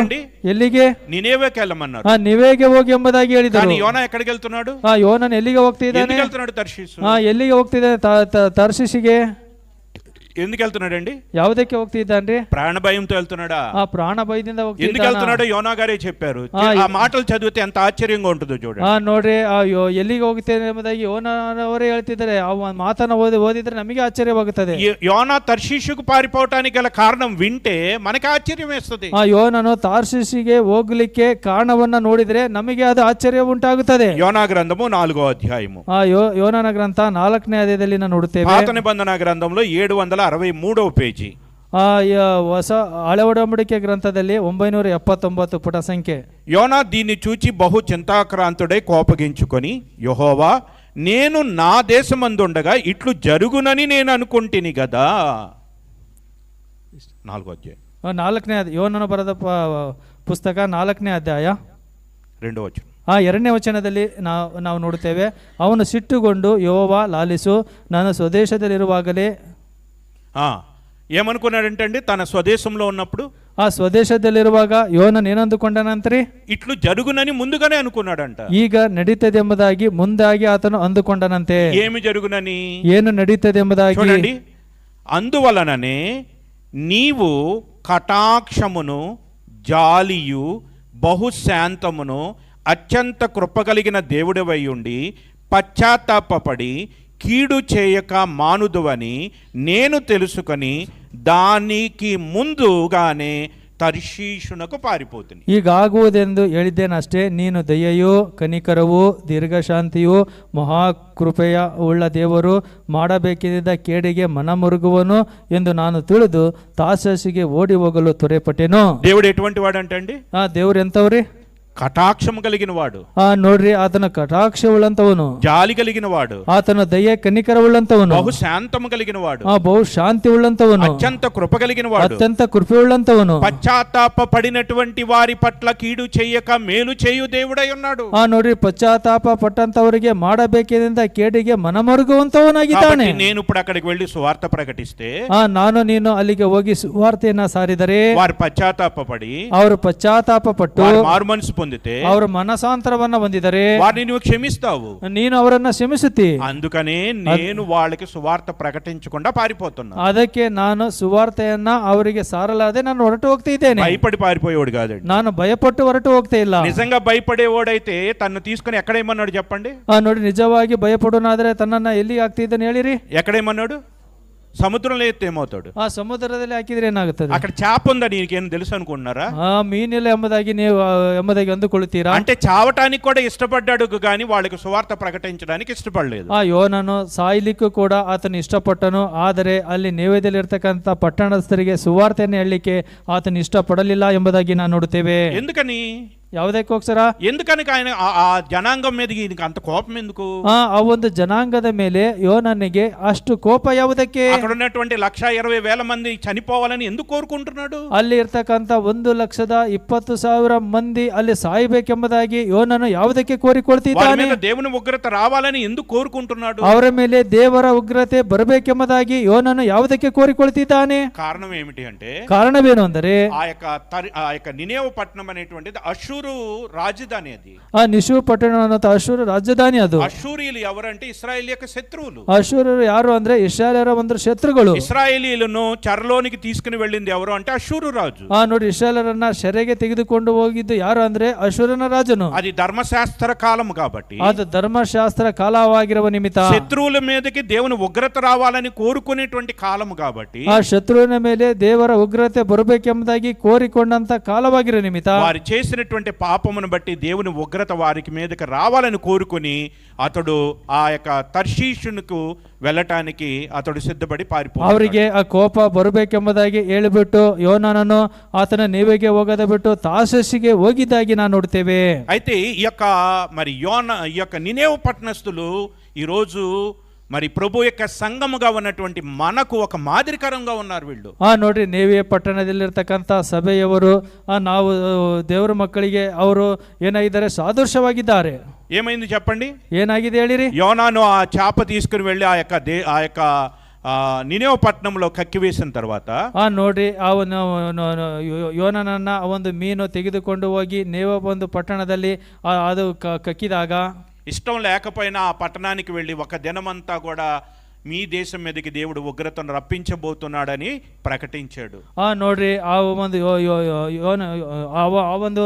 ಎಲ್ಲಿಗೆ? ನಿನೆವೆಗೆ వెళ్ళమన్నారు. ನಿನೆವೆಗೆ ಹೋಗಿ ಎಂಬುದಾಗಿ ಹೇಳಿದರು. కానీ యోనా ఎక్కడికి వెళ్తున్నాడు? ಯೋನನ್ ಎಲ್ಲಿಗೆ ಹೋಗ್ತಿದ್ದಾನೆ? ఎందుకు వెళ్తున్నాడు? తర్షీషు. ಎಲ್ಲಿಗೆ ಹೋಗ್ತಿದ್ದಾನೆ? ತರ್ಷೀಷಿಗೆ. ఎందుకు వెళ్తున్నాడండి? ಯಾವುದಕ್ಕೆ ಹೋಗ್ತಿದ್ದಾನ್ರಿ? ప్రాణ భయంతో వెళ్తున్నాడా? ಪ್ರಾಣ ಭಯದಿಂದ ಹೋಗ್ತಿದ್ದಾನೆ. ఎందుకు వెళ్తున్నాడో యోనా గారే చెప్పారు. ఆ మాటలు చదివితే ఎంత ఆశ్చర్యంగా ఉంటుందో చూడండి. ನೋಡ್ರಿ ಎಲ್ಲಿಗೆ ಹೋಗ್ತೇನೆ ಎಂಬುದಾಗಿ ಯೋನವರೇ ಹೇಳ್ತಿದ್ದಾರೆ. ಆ ಮಾತನ್ನ ಓದಿದ್ರೆ ನಮಗೆ ಆಶ್ಚರ್ಯವಾಗುತ್ತದೆ. యోనా తర్షీషుకు పారిపోవటానికి గల కారణం వింటే మనకి ఆశ్చర్యం వేస్తుంది. ಯೋನನು ತಾರ್ಷೀಷಿಗೆ ಹೋಗ್ಲಿಕ್ಕೆ ಕಾರಣವನ್ನ ನೋಡಿದ್ರೆ ನಮಗೆ ಅದು ಆಶ್ಚರ್ಯ ಉಂಟಾಗುತ್ತದೆ. యోనా గ్రంథము 4వ అధ్యాయము. ಯೋನನ ಗ್ರಂಥ 4ನೇ ಅಧ್ಯಾಯದಲ್ಲಿ ನಾವು ನೋಡುತ್ತೇವೆ. పాత నిబంధన గ్రంథంలో 763వ పేజీ. ಹೊಸ ಹಳೆ ಒಡಂಬಡಿಕೆ ಗ್ರಂಥದಲ್ಲಿ 979 ಪುಟ ಸಂಖ್ಯೆ. యోనా దీన్ని చూచి బహు చింతాక్రాంతుడై కోపగించుకొని యెహోవా నేను నా దేశమందుండగా ఇట్లు జరుగునని నేను అనుకుంటుని గదా. 4వ అధ్యాయం. 4ನೇ ಯೋನನು ಬರೆದ ಪುಸ್ತಕ 4ನೇ ಅಧ್ಯಾಯ 2వ వచనం. 2ನೇ ವಚನದಲ್ಲಿ ನಾವು ನೋಡುತ್ತೇವೆ, ಅವನು ಸಿಟ್ಟುಗೊಂಡು, ಯೆಹೋವಾ ಲಾಲಿಸು, ನಾನು ಸ್ವದೇಶದಲ್ಲಿರುವಾಗಲೇ. ఏమనుకున్నాడంటే అండి, తన స్వదేశంలో ఉన్నప్పుడు, ಆ ಸ್ವದೇಶದಲ್ಲಿರುವಾಗ ಯೋನನ್ ಏನಂದುಕೊಂಡನಂತ್ರಿ, ఇట్లు జరుగునని ముందుగానే అనుకున్నాడంట. ಈಗ ನಡೀತದೆಂಬುದಾಗಿ ಮುಂದಾಗಿ ಆತನು ಅಂದುಕೊಂಡನಂತೆ. ఏమి జరుగునని, ಏನು ನಡೀತದೆಂಬುದಾಗಿ. చూడండి, అందువలననే నీవు కటాక్షమును, జాలియు, బహుశాంతమును, అత్యంత కృపగలిగిన దేవుడివై ఉండి పశ్చాత్తాపపడి కీడు చేయక మానుదువని నేను తెలుసుకొని దానికి ముందుగానే తర్షీషునకు ಪಾರಿಪೋತೀನಿ. ಹೀಗಾಗುವುದೆಂದು ಹೇಳಿದ್ದೇನಷ್ಟೇ. ನೀನು ದಯೆಯೂ ಕನಿಕರವೂ ದೀರ್ಘಶಾಂತಿಯೂ ಮಹಾಕೃಪೆಯ ಉಳ್ಳ ದೇವರು, ಮಾಡಬೇಕಿದ್ದ ಕೇಡಿಗೆ ಮನಮುರುಗುವನು ಎಂದು ನಾನು ತಿಳಿದು ತಾರ್ಷೀಷಿಗೆ ಓಡಿ ಹೋಗಲು ತ್ವರೆಪಟ್ಟೆನು. దేవుడు ఎటువంటి వాడు అంటే అండి, ದೇವ್ರು ಎಂತವ್ರಿ? కటాక్షము కలిగిన వాడు. ನೋಡ್ರಿ, ಆತನ ಕಟಾಕ್ಷ ಉಳ್ಳಂತವನು, జాలి కలిగిన వాడు, ಆತನ ದಯೆ ಕನಿಕರ ಉಳ್ಳಂತವನು, బహుశాంతము కలిగిన వాడు, ಬಹು శాంతి ఉಳ್ಳంతవను, అత్యంత కృప కలిగిన వాడు, అత్యంత కృప ఉಳ್ಳంతవను, పశ్చాత్తాప పడినటువంటి వారి పట్ల కీడు చేయక మేలు చేయు దేవుడై ఉన్నాడు. ನೋಡ್ರಿ, ಪಶ್ಚಾತ್ತಾಪ ಪಟ್ಟಂತವರಿಗೆ ಮಾಡಬೇಕಿದ್ದ ಕೇಡಿಗೆ ಮನಮರುಗುವಂತವನಾಗಿದ್ದಾನೆ. నేను ఇప్పుడు అక్కడికి వెళ్ళి సువార్త ప్రకటిస్తే, ನಾನು ನೀನು ಅಲ್ಲಿಗೆ ಹೋಗಿ ಸುವಾರ್ತೆಯನ್ನ ಸಾರಿದರೆ వారు పశ్చాత్తాప పడి, ಅವರು ಪಶ್ಚಾತ್ತಾಪ ಪಟ್ಟು మారు మనసు పొందితే, ಅವರ ಮನಸಾಂತರವನ್ನ ಹೊಂದಿದರೆ వారిని నువ్వు క్షమిస్తావు. ನೀನು ಅವರನ್ನ ಕ್ಷಮಿಸುತ್ತಿ. అందుకనే నేను వాళ్ళకి సువార్త ప్రకటించకుండా పారిపోతున్నా. ಅದಕ್ಕೆ ನಾನು ಸುವಾರ್ತೆಯನ್ನ ಅವರಿಗೆ ಸಾರಲಾದೆ ನಾನು ಹೊರಟು ಹೋಗ್ತಾ ಇದ್ದೇನೆ. భయపడి పారిపోయేవాడు కాదండి. ನಾನು ಭಯಪಟ್ಟು ಹೊರಟು ಹೋಗ್ತಾ ಇಲ್ಲ. నిజంగా భయపడేవాడైతే తన్ను తీసుకుని ఎక్కడేమన్నాడు చెప్పండి? ನೋಡಿ, నిజವಾಗಿ ಭಯಪಡೋನಾದ್ರೆ ತನ್ನನ್ನ ಎಲ್ಲಿ ಹಾಕ್ತಿದ್ದಾನೆ ಹೇಳಿರಿ? ఎక్కడేమన్నాడు? సముద్రంలో ఎత్తే ఏమవుతాడు? ಸಮುದ್ರದಲ್ಲಿ ಹಾಕಿದ್ರೆ ಏನಾಗುತ್ತದೆ? అక్కడ చేప ఉందా నీకేನು తెలుసు అనుకుంటున్నారా? ಮೀನಿಲ್ಲ ಎಂಬುದಾಗಿ ನೀವು ಅಂದುಕೊಳ್ಳುತ್ತೀರಾ? అంటే చావటానికి కూడా ఇష్టపడ్డాడు కానీ వాళ్ళకి సువార్త ప్రకటించడానికి ఇష్టపడలేదు. ಯೋನನು ಸಾಯ್ಲಿಕ್ಕೂ ಕೂಡ ಆತನು ಇಷ್ಟಪಟ್ಟನು, ಆದರೆ ಅಲ್ಲಿ ನೇವೇದ್ಯದಲ್ಲಿರ್ತಕ್ಕಂಥ ಪಟ್ಟಣಸ್ಥರಿಗೆ ಸುವಾರ್ತೆಯನ್ನು ಹೇಳಲಿಕ್ಕೆ ಆತನು ಇಷ್ಟಪಡಲಿಲ್ಲ ಎಂಬುದಾಗಿ ನಾವು ನೋಡುತ್ತೇವೆ. ఎందుకని? ಯಾವುದಕ್ಕೋಸ್ಕರ? ఎందుకని ఆయన ఆ జనాంగం మీద ఈయనకి అంత కోపం ఎందుకు? ಆ ಒಂದು ಜನಾಂಗದ ಮೇಲೆ ಯೋನನಿಗೆ ಅಷ್ಟು ಕೋಪ ಯಾವುದಕ್ಕೆ? అక్కడ ఉన్నటువంటి 1,20,000 మంది చనిపోవాలని ఎందుకు కోరుకుంటున్నాడు? ಅಲ್ಲಿ ಇರ್ತಕ್ಕಂಥ 1,20,000 ಮಂದಿ ಅಲ್ಲಿ ಸಾಯಬೇಕೆಂಬುದಾಗಿ ಯೋನನು ಯಾವುದಕ್ಕೆ ಕೋರಿಕೊಳ್ತಿದ್ದಾನೆ? దేవుని ఉగ్రత రావాలని ఎందుకు కోరుకుంటున్నాడు? ಅವರ ಮೇಲೆ ದೇವರ ಉಗ್ರತೆ ಬರಬೇಕೆಂಬುದಾಗಿ ಯೋನನು ಯಾವುದಕ್ಕೆ ಕೋರಿಕೊಳ್ತಿದ್ದಾನೆ? కారణం ఏమిటి అంటే, ಕಾರಣವೇನು ಅಂದರೆ ఆ యొక్క నినేవె పట్టణం అనేటువంటిది అషూరు రాజధాని. అది ಆ ನಿಶೂವ ಪಟ್ಟಣ ಅನ್ನೋ ಅಶೂರ ರಾಜಧಾನಿ. ಅದು అషూరీయులు ఎవరంటే ఇశ్రాయేల్ యొక్క శత్రువులు. ಅಶೂರರು ಯಾರು ಅಂದ್ರೆ ಇಸ್ರಾಯೇಲರ ಒಂದು ಶತ್ರುಗಳು. ఇశ్రాయేలీయులను చెరలోనికి తీసుకుని వెళ్ళింది ఎవరు అంటే అషూరు రాజు. ನೋಡಿ, ಇಸ್ರಾಯೇಲರನ್ನ ಸೆರೆಗೆ ತೆಗೆದುಕೊಂಡು ಹೋಗಿದ್ದು ಯಾರು ಅಂದ್ರೆ ಅಶೂರನ ರಾಜನು. అది ధర్మశాస్త్ర కాలం కాబట్టి, ಅದು ಧರ್ಮಶಾಸ್ತ್ರ ಕಾಲವಾಗಿರುವ ನಿಮಿತ್ತ శత్రువుల మీదకి దేవుని ఉగ్రత రావాలని కోరుకునేటువంటి కాలం కాబట్టి, ಆ ಶತ್ರುವಿನ ಮೇಲೆ ದೇವರ ಉಗ್ರತೆ ಬರಬೇಕೆಂಬುದಾಗಿ ಕೋರಿಕೊಂಡಂತ ಕಾಲವಾಗಿರೋ ನಿಮಿತ್ತ వారు చేసినటువంటి పాపమును బట్టి దేవుని ఉగ్రత వారికి మీదకి రావాలని కోరుకుని అతడు ఆ యొక్క తర్షీషునకు వెళ్ళటానికి అతడు సిద్ధపడి పారిపోయాడు. ಅವರಿಗೆ ಆ ಕೋಪ ಬರಬೇಕೆಂಬುದಾಗಿ ಹೇಳಿಬಿಟ್ಟು ಯೋನನನ್ನು ಆತನ ನೇವಿಗೆ ಹೋಗದ ಬಿಟ್ಟು ತಾರ್ಷೀಷಿಗೆ ಹೋಗಿದ್ದಾಗಿ ನಾವು ನೋಡ್ತೇವೆ. అయితే ఈ యొక్క నినేవె పట్టణస్థులు ఈరోజు మరి ప్రభు యొక్క సంఘముగా ఉన్నటువంటి మనకు ఒక మాదిరికరంగా ఉన్నారు వీళ్ళు. ನೋಡ್ರಿ, ನೇವಿಯ ಪಟ್ಟಣದಲ್ಲಿರ್ತಕ್ಕಂಥ ಸಭೆಯವರು ನಾವು ದೇವರ ಮಕ್ಕಳಿಗೆ ಅವರು ಏನಾಗಿದ್ದಾರೆ? ಸಾದೃಶ್ಯವಾಗಿದ್ದಾರೆ. ఏమైంది చెప్పండి? ಏನಾಗಿದೆ ಹೇಳಿರಿ? యోనాను ఆ చేప తీసుకుని వెళ్ళి ఆ యొక్క నినేవె పట్టణంలో కక్కివేసిన తర్వాత, ನೋಡ್ರಿ, ಯೋನನನ್ನ ಒಂದು ಮೀನು ತೆಗೆದುಕೊಂಡು ಹೋಗಿ ನೇವ ಒಂದು ಪಟ್ಟಣದಲ್ಲಿ ಅದು ಕಕ್ಕಿದಾಗ, ఇష్టం లేకపోయినా ఆ పట్టణానికి వెళ్ళి ఒక దినమంతా కూడా మీ దేశం మీదకి దేవుడు ఉగ్రతను రప్పించబోతున్నాడని ప్రకటించాడు. ನೋಡ್ರಿ, ಆ ಒಂದು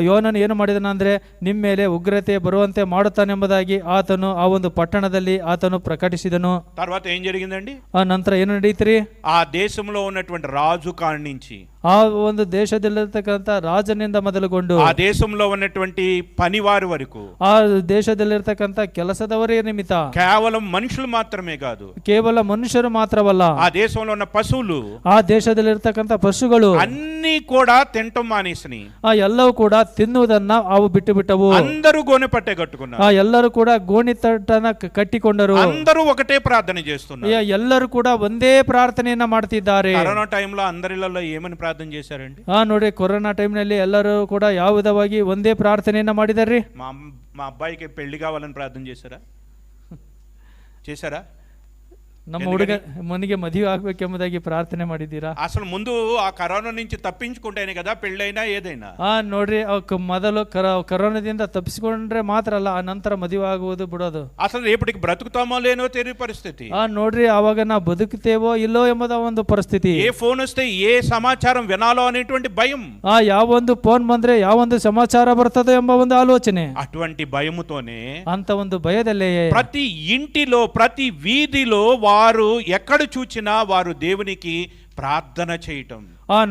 ಯೋನನು ಏನು ಮಾಡಿದನಂದ್ರೆ ನಿಮ್ಮ ಮೇಲೆ ಉಗ್ರತೆ ಬರುವಂತೆ ಮಾಡುತ್ತಾನೆಂಬುದಾಗಿ ಆತನು ಆ ಒಂದು ಪಟ್ಟಣದಲ್ಲಿ ಆತನು ಪ್ರಕಟಿಸಿದನು. తర్వాత ఏం జరిగిందండి? ನಂತರ ಏನು ನಡೀತ್ರಿ? ఆ దేశంలో ఉన్నటువంటి రాజు కాడి నుంచి, ಆ ಒಂದು ದೇಶದಲ್ಲಿರ್ತಕ್ಕಂಥ ರಾಜನಿಂದ ಮೊದಲುಗೊಂಡು ಆ దేశంలో ఉన్నటువంటి పనివారి వరకు, ಆ ದೇಶದಲ್ಲಿರ್ತಕ್ಕಂಥ ಕೆಲಸದವರೇ ನಿಮಿತ್ತ, కేవలం మనుషులు మాత్రమే కాదు, ಕೇವಲ ಮನುಷ್ಯರು ಮಾತ್ರವಲ್ಲ, ఆ దేశంలో ఉన్న పశువులు, ಆ ದೇಶದಲ್ಲಿರ್ತಕ್ಕಂಥ ಪಶುಗಳು అన్ని కూడా తింటం మానేసిని. ಎಲ್ಲವೂ ಕೂಡ ತಿನ್ನುವುದನ್ನ ಅವು ಬಿಟ್ಟು ಬಿಟ್ಟವು. అందరూ గోనె పట్టే కట్టుకున్నారు. ಎಲ್ಲರೂ ಕೂಡ ಗೋಣಿ ತಟ್ಟನ ಕಟ್ಟಿಕೊಂಡರು. అందరూ ఒకటే ప్రార్థన చేస్తున్నారు. ಎಲ್ಲರೂ ಕೂಡ ಒಂದೇ ಪ್ರಾರ್ಥನೆಯನ್ನ ಮಾಡ್ತಿದ್ದಾರೆ. కరోనా టైంలో అందరిలో ఏమని ప్రార్థన చేశారండి? ನೋಡಿ, ಕೊರೋನಾ ಟೈಮ್ನಲ್ಲಿ ಎಲ್ಲರೂ ಕೂಡ ಯಾವ ವಿಧವಾಗಿ ಒಂದೇ ಪ್ರಾರ್ಥನೆಯನ್ನ ಮಾಡಿದಾರ್ರಿ. మా అబ్బాయికి పెళ్లి కావాలని ప్రార్థన చేశారా? ನಮ್ಮ ಹುಡುಗ ಮನೆಗೆ ಮದುವೆ ಆಗ್ಬೇಕೆಂಬುದಾಗಿ ಪ್ರಾರ್ಥನೆ ಮಾಡಿದ್ದೀರಾ? అసలు ముందు ఆ కరోనా నుంచి తప్పించుకుంటేనే కదా పెళ్ళైనా ఏదైనా. ನೋಡ್ರಿ, ಮೊದಲು ಕರೋನಾದಿಂದ ತಪ್ಪಿಸಿಕೊಂಡ್ರೆ ಮಾತ್ರ ಅಲ್ಲ, ಆ ನಂತರ ಮದುವೆ ಆಗುವುದು ಬಿಡೋದು. అసలు రేపటికి బ్రతుకుతామో లేనో తెలియని ಪರಿಸ್ಥಿತಿ. ನೋಡ್ರಿ, ಅವಾಗ ನಾವು ಬದುಕುತ್ತೇವೋ ಇಲ್ಲೋ ಎಂಬುದ ಒಂದು ಪರಿಸ್ಥಿತಿ. ఏ ఫోన్ వస్తే ఏ సమాచారం వినాలో అనేటువంటి భయం. ಯಾವ ಒಂದು ಫೋನ್ ಬಂದ್ರೆ ಯಾವ ಒಂದು ಸಮಾಚಾರ ಬರ್ತದೋ ಎಂಬ ಒಂದು ಆಲೋಚನೆ. అటువంటి భయముతోనే, ಅಂತ ಒಂದು ಭಯದಲ್ಲೇ ప్రతి ఇంటిలో ప్రతి వీధిలో వారు ఎక్కడ చూచినా వారు దేవునికి ప్రార్థన చేయటం.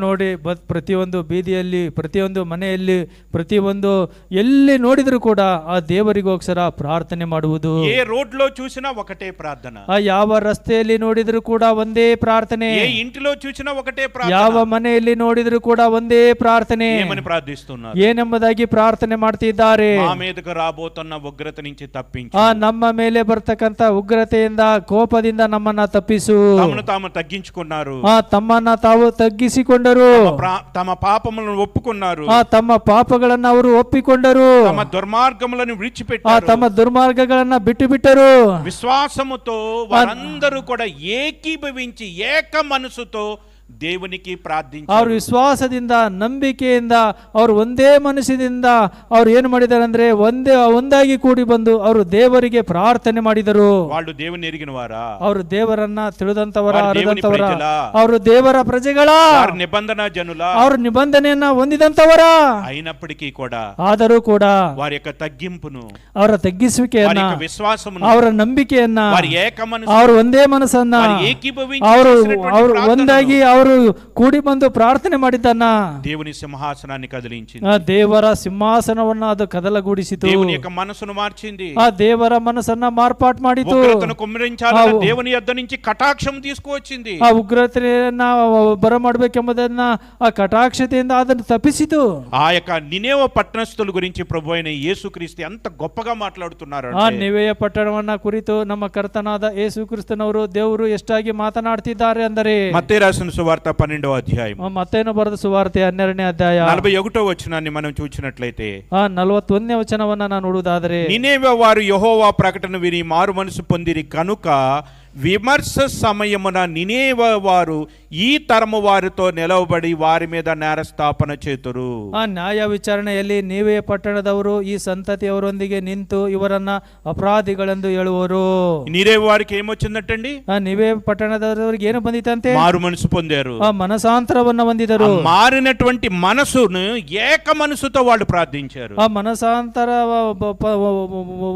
ನೋಡಿ, ಪ್ರತಿಯೊಂದು ಬೀದಿಯಲ್ಲಿ, ಪ್ರತಿಯೊಂದು ಮನೆಯಲ್ಲಿ, ಪ್ರತಿಯೊಂದು ಎಲ್ಲಿ ನೋಡಿದ್ರು ಕೂಡ ಆ ದೇವರಿಗೋಸ್ಕರ ಪ್ರಾರ್ಥನೆ ಮಾಡುವುದು. ఏ రోడ్లో చూసినా ఒకటే ప్రార్థన. ಯಾವ ರಸ್ತೆಯಲ್ಲಿ ನೋಡಿದ್ರು ಕೂಡ ಒಂದೇ ಪ್ರಾರ್ಥನೆ. ఏ ఇంటిలో చూసినా ఒకటే ప్రార్థన. ಯಾವ ಮನೆಯಲ್ಲಿ ನೋಡಿದ್ರು ಕೂಡ ಒಂದೇ ಪ್ರಾರ್ಥನೆ. ఏమని ప్రార్థిస్తున్నారు? ಏನೆಂಬುದಾಗಿ ಪ್ರಾರ್ಥನೆ ಮಾಡ್ತಿದ್ದಾರೆ? మా మీదకు రాబోతున్న ఉగ్రత నుంచి తప్పించు. ನಮ್ಮ ಮೇಲೆ ಬರ್ತಕ್ಕಂತ ಉಗ್ರತೆಯಿಂದ, ಕೋಪದಿಂದ ನಮ್ಮನ್ನ ತಪ್ಪಿಸು. తమను తాము తగ్గించుకున్నారు. ತಮ್ಮನ್ನ ತಾವು ತಗ್ಗಿಸಿಕೊಂಡರು. తమ పాపములను ఒప్పుకున్నారు. ತಮ್ಮ ಪಾಪಗಳನ್ನು ಅವರು ಒಪ್ಪಿಕೊಂಡರು. తమ దుర్మార్గములను విడిచిపెట్టారు. ತಮ್ಮ ದುರ್ಮಾರ್ಗಗಳನ್ನ ಬಿಟ್ಟು ಬಿಟ್ಟರು. విశ్వాసముతో వారందరూ కూడా ఏకీభవించి ఏక మనసుతో దేవునికి ప్రార్థించారు. ಅವರು ವಿಶ್ವಾಸದಿಂದ, ನಂಬಿಕೆಯಿಂದ, ಅವರು ಒಂದೇ ಮನಸ್ಸಿನಿಂದ ಅವರು ಏನು ಮಾಡಿದ್ದಾರೆ ಅಂದ್ರೆ ಒಂದಾಗಿ ಕೂಡಿ ಬಂದು ಅವರು ದೇವರಿಗೆ ಪ್ರಾರ್ಥನೆ ಮಾಡಿದರು. వాళ్ళు దేవుని ఎరిగినవారా? ಅವರು ದೇವರನ್ನ ತಿಳಿದಂತವರ, ಅರಿದಂತವರ, ಅವರು ದೇವರ ಪ್ರಜೆಗಳ, నిబంధన జనుల, ಅವರು ನಿಬಂಧನೆಯನ್ನ ಹೊಂದಿದಂತವರ. అయినప్పటికీ కూడా, ಆದರೂ ಕೂಡ వారి యొక్క తగ్గింపును, ಅವರ ತಗ್ಗಿಸುವಿಕೆಯನ್ನ, వారి యొక్క విశ్వాసమును, ಅವರ ನಂಬಿಕೆಯನ್ನ, వారి ఏక మనసు, ಅವರು ಒಂದೇ ಮನಸ್ಸನ್ನ, ఏకీభవించి ಅವರು ಒಂದಾಗಿ ಅವರು ಕೂಡಿ ಬಂದು ಪ್ರಾರ್ಥನೆ ಮಾಡಿದ್ದನ್ನ దేవుని సింహాసనాన్ని కదిలించింది. ದೇವರ ಸಿಂಹಾಸನವನ್ನ ಅದು ಕದಲಗೂಡಿಸಿತು. దేవుని యొక్క మనసును మార్చింది. ಆ ದೇವರ ಮನಸ್ಸನ್ನ ಮಾರ್ಪಾಟ್ ಮಾಡಿತು. ఉగ్రతను కుమ్మరించాలని దేవుని యొద్ద నుంచి కటాక్షం తీసుకువచ్చింది. ಆ ಉಗ್ರತೆಯನ್ನ ಬರಮಾಡಬೇಕೆಂಬುದನ್ನ ಆ ಕಟಾಕ್ಷತೆಯಿಂದ ಅದನ್ನು ತಪ್ಪಿಸಿತು. ఆ యొక్క నినేవ పట్టణస్థుల గురించి ప్రభు అయిన యేసుక్రీస్తు ఎంత గొప్పగా మాట్లాడుతున్నారు. ಆ ನಿವೇಯ ಪಟ್ಟಣವನ್ನ ಕುರಿತು ನಮ್ಮ ಕರ್ತನಾದ ಯೇಸು ಕ್ರಿಸ್ತನವರು ದೇವರು ಎಷ್ಟಾಗಿ ಮಾತನಾಡ್ತಿದ್ದಾರೆ ಅಂದರೆ, మత్తయి రాసిన సువార్త 12వ అధ్యాయం, ಮತ್ತೇನು ಬರೆದ ಸುವಾರ್ತೆ 12ನೇ ಅಧ್ಯಾಯ 41వ వచనాన్ని మనం చూసినట్లయితే, 41ನೇ ವಚನವನ್ನ ನಾನು ನೋಡುವುದಾದರೆ, నినేవ వారు యెహోవా ప్రకటన విని మారు మనసు పొందిరి కనుక విమర్శ సమయమున నినేవ వారు ఈ తరము వారితో నిలవబడి వారి మీద నేరస్థాపన చేతురు. ಆ ನ್ಯಾಯ ವಿಚಾರಣೆಯಲ್ಲಿ ನೀವೇ ಪಟ್ಟಣದವರು ಈ ಸಂತತಿಯವರೊಂದಿಗೆ ನಿಂತು ಇವರನ್ನ ಅಪರಾಧಿಗಳೆಂದು ಹೇಳುವರು. నినేవ వారికి ఏమొచ్చిందటండి? ನೀವೇ ಪಟ್ಟಣದವರಿಗೆ ಏನು ಬಂದಿತಂತೆ? మారు మనసు పొందారు. ಆ ಮನಸಾಂತರವನ್ನ ಹೊಂದಿದರು. మారినటువంటి మనసును ఏక మనసుతో వాళ్ళు ప్రార్థించారు. ಆ ಮನಸಾಂತರ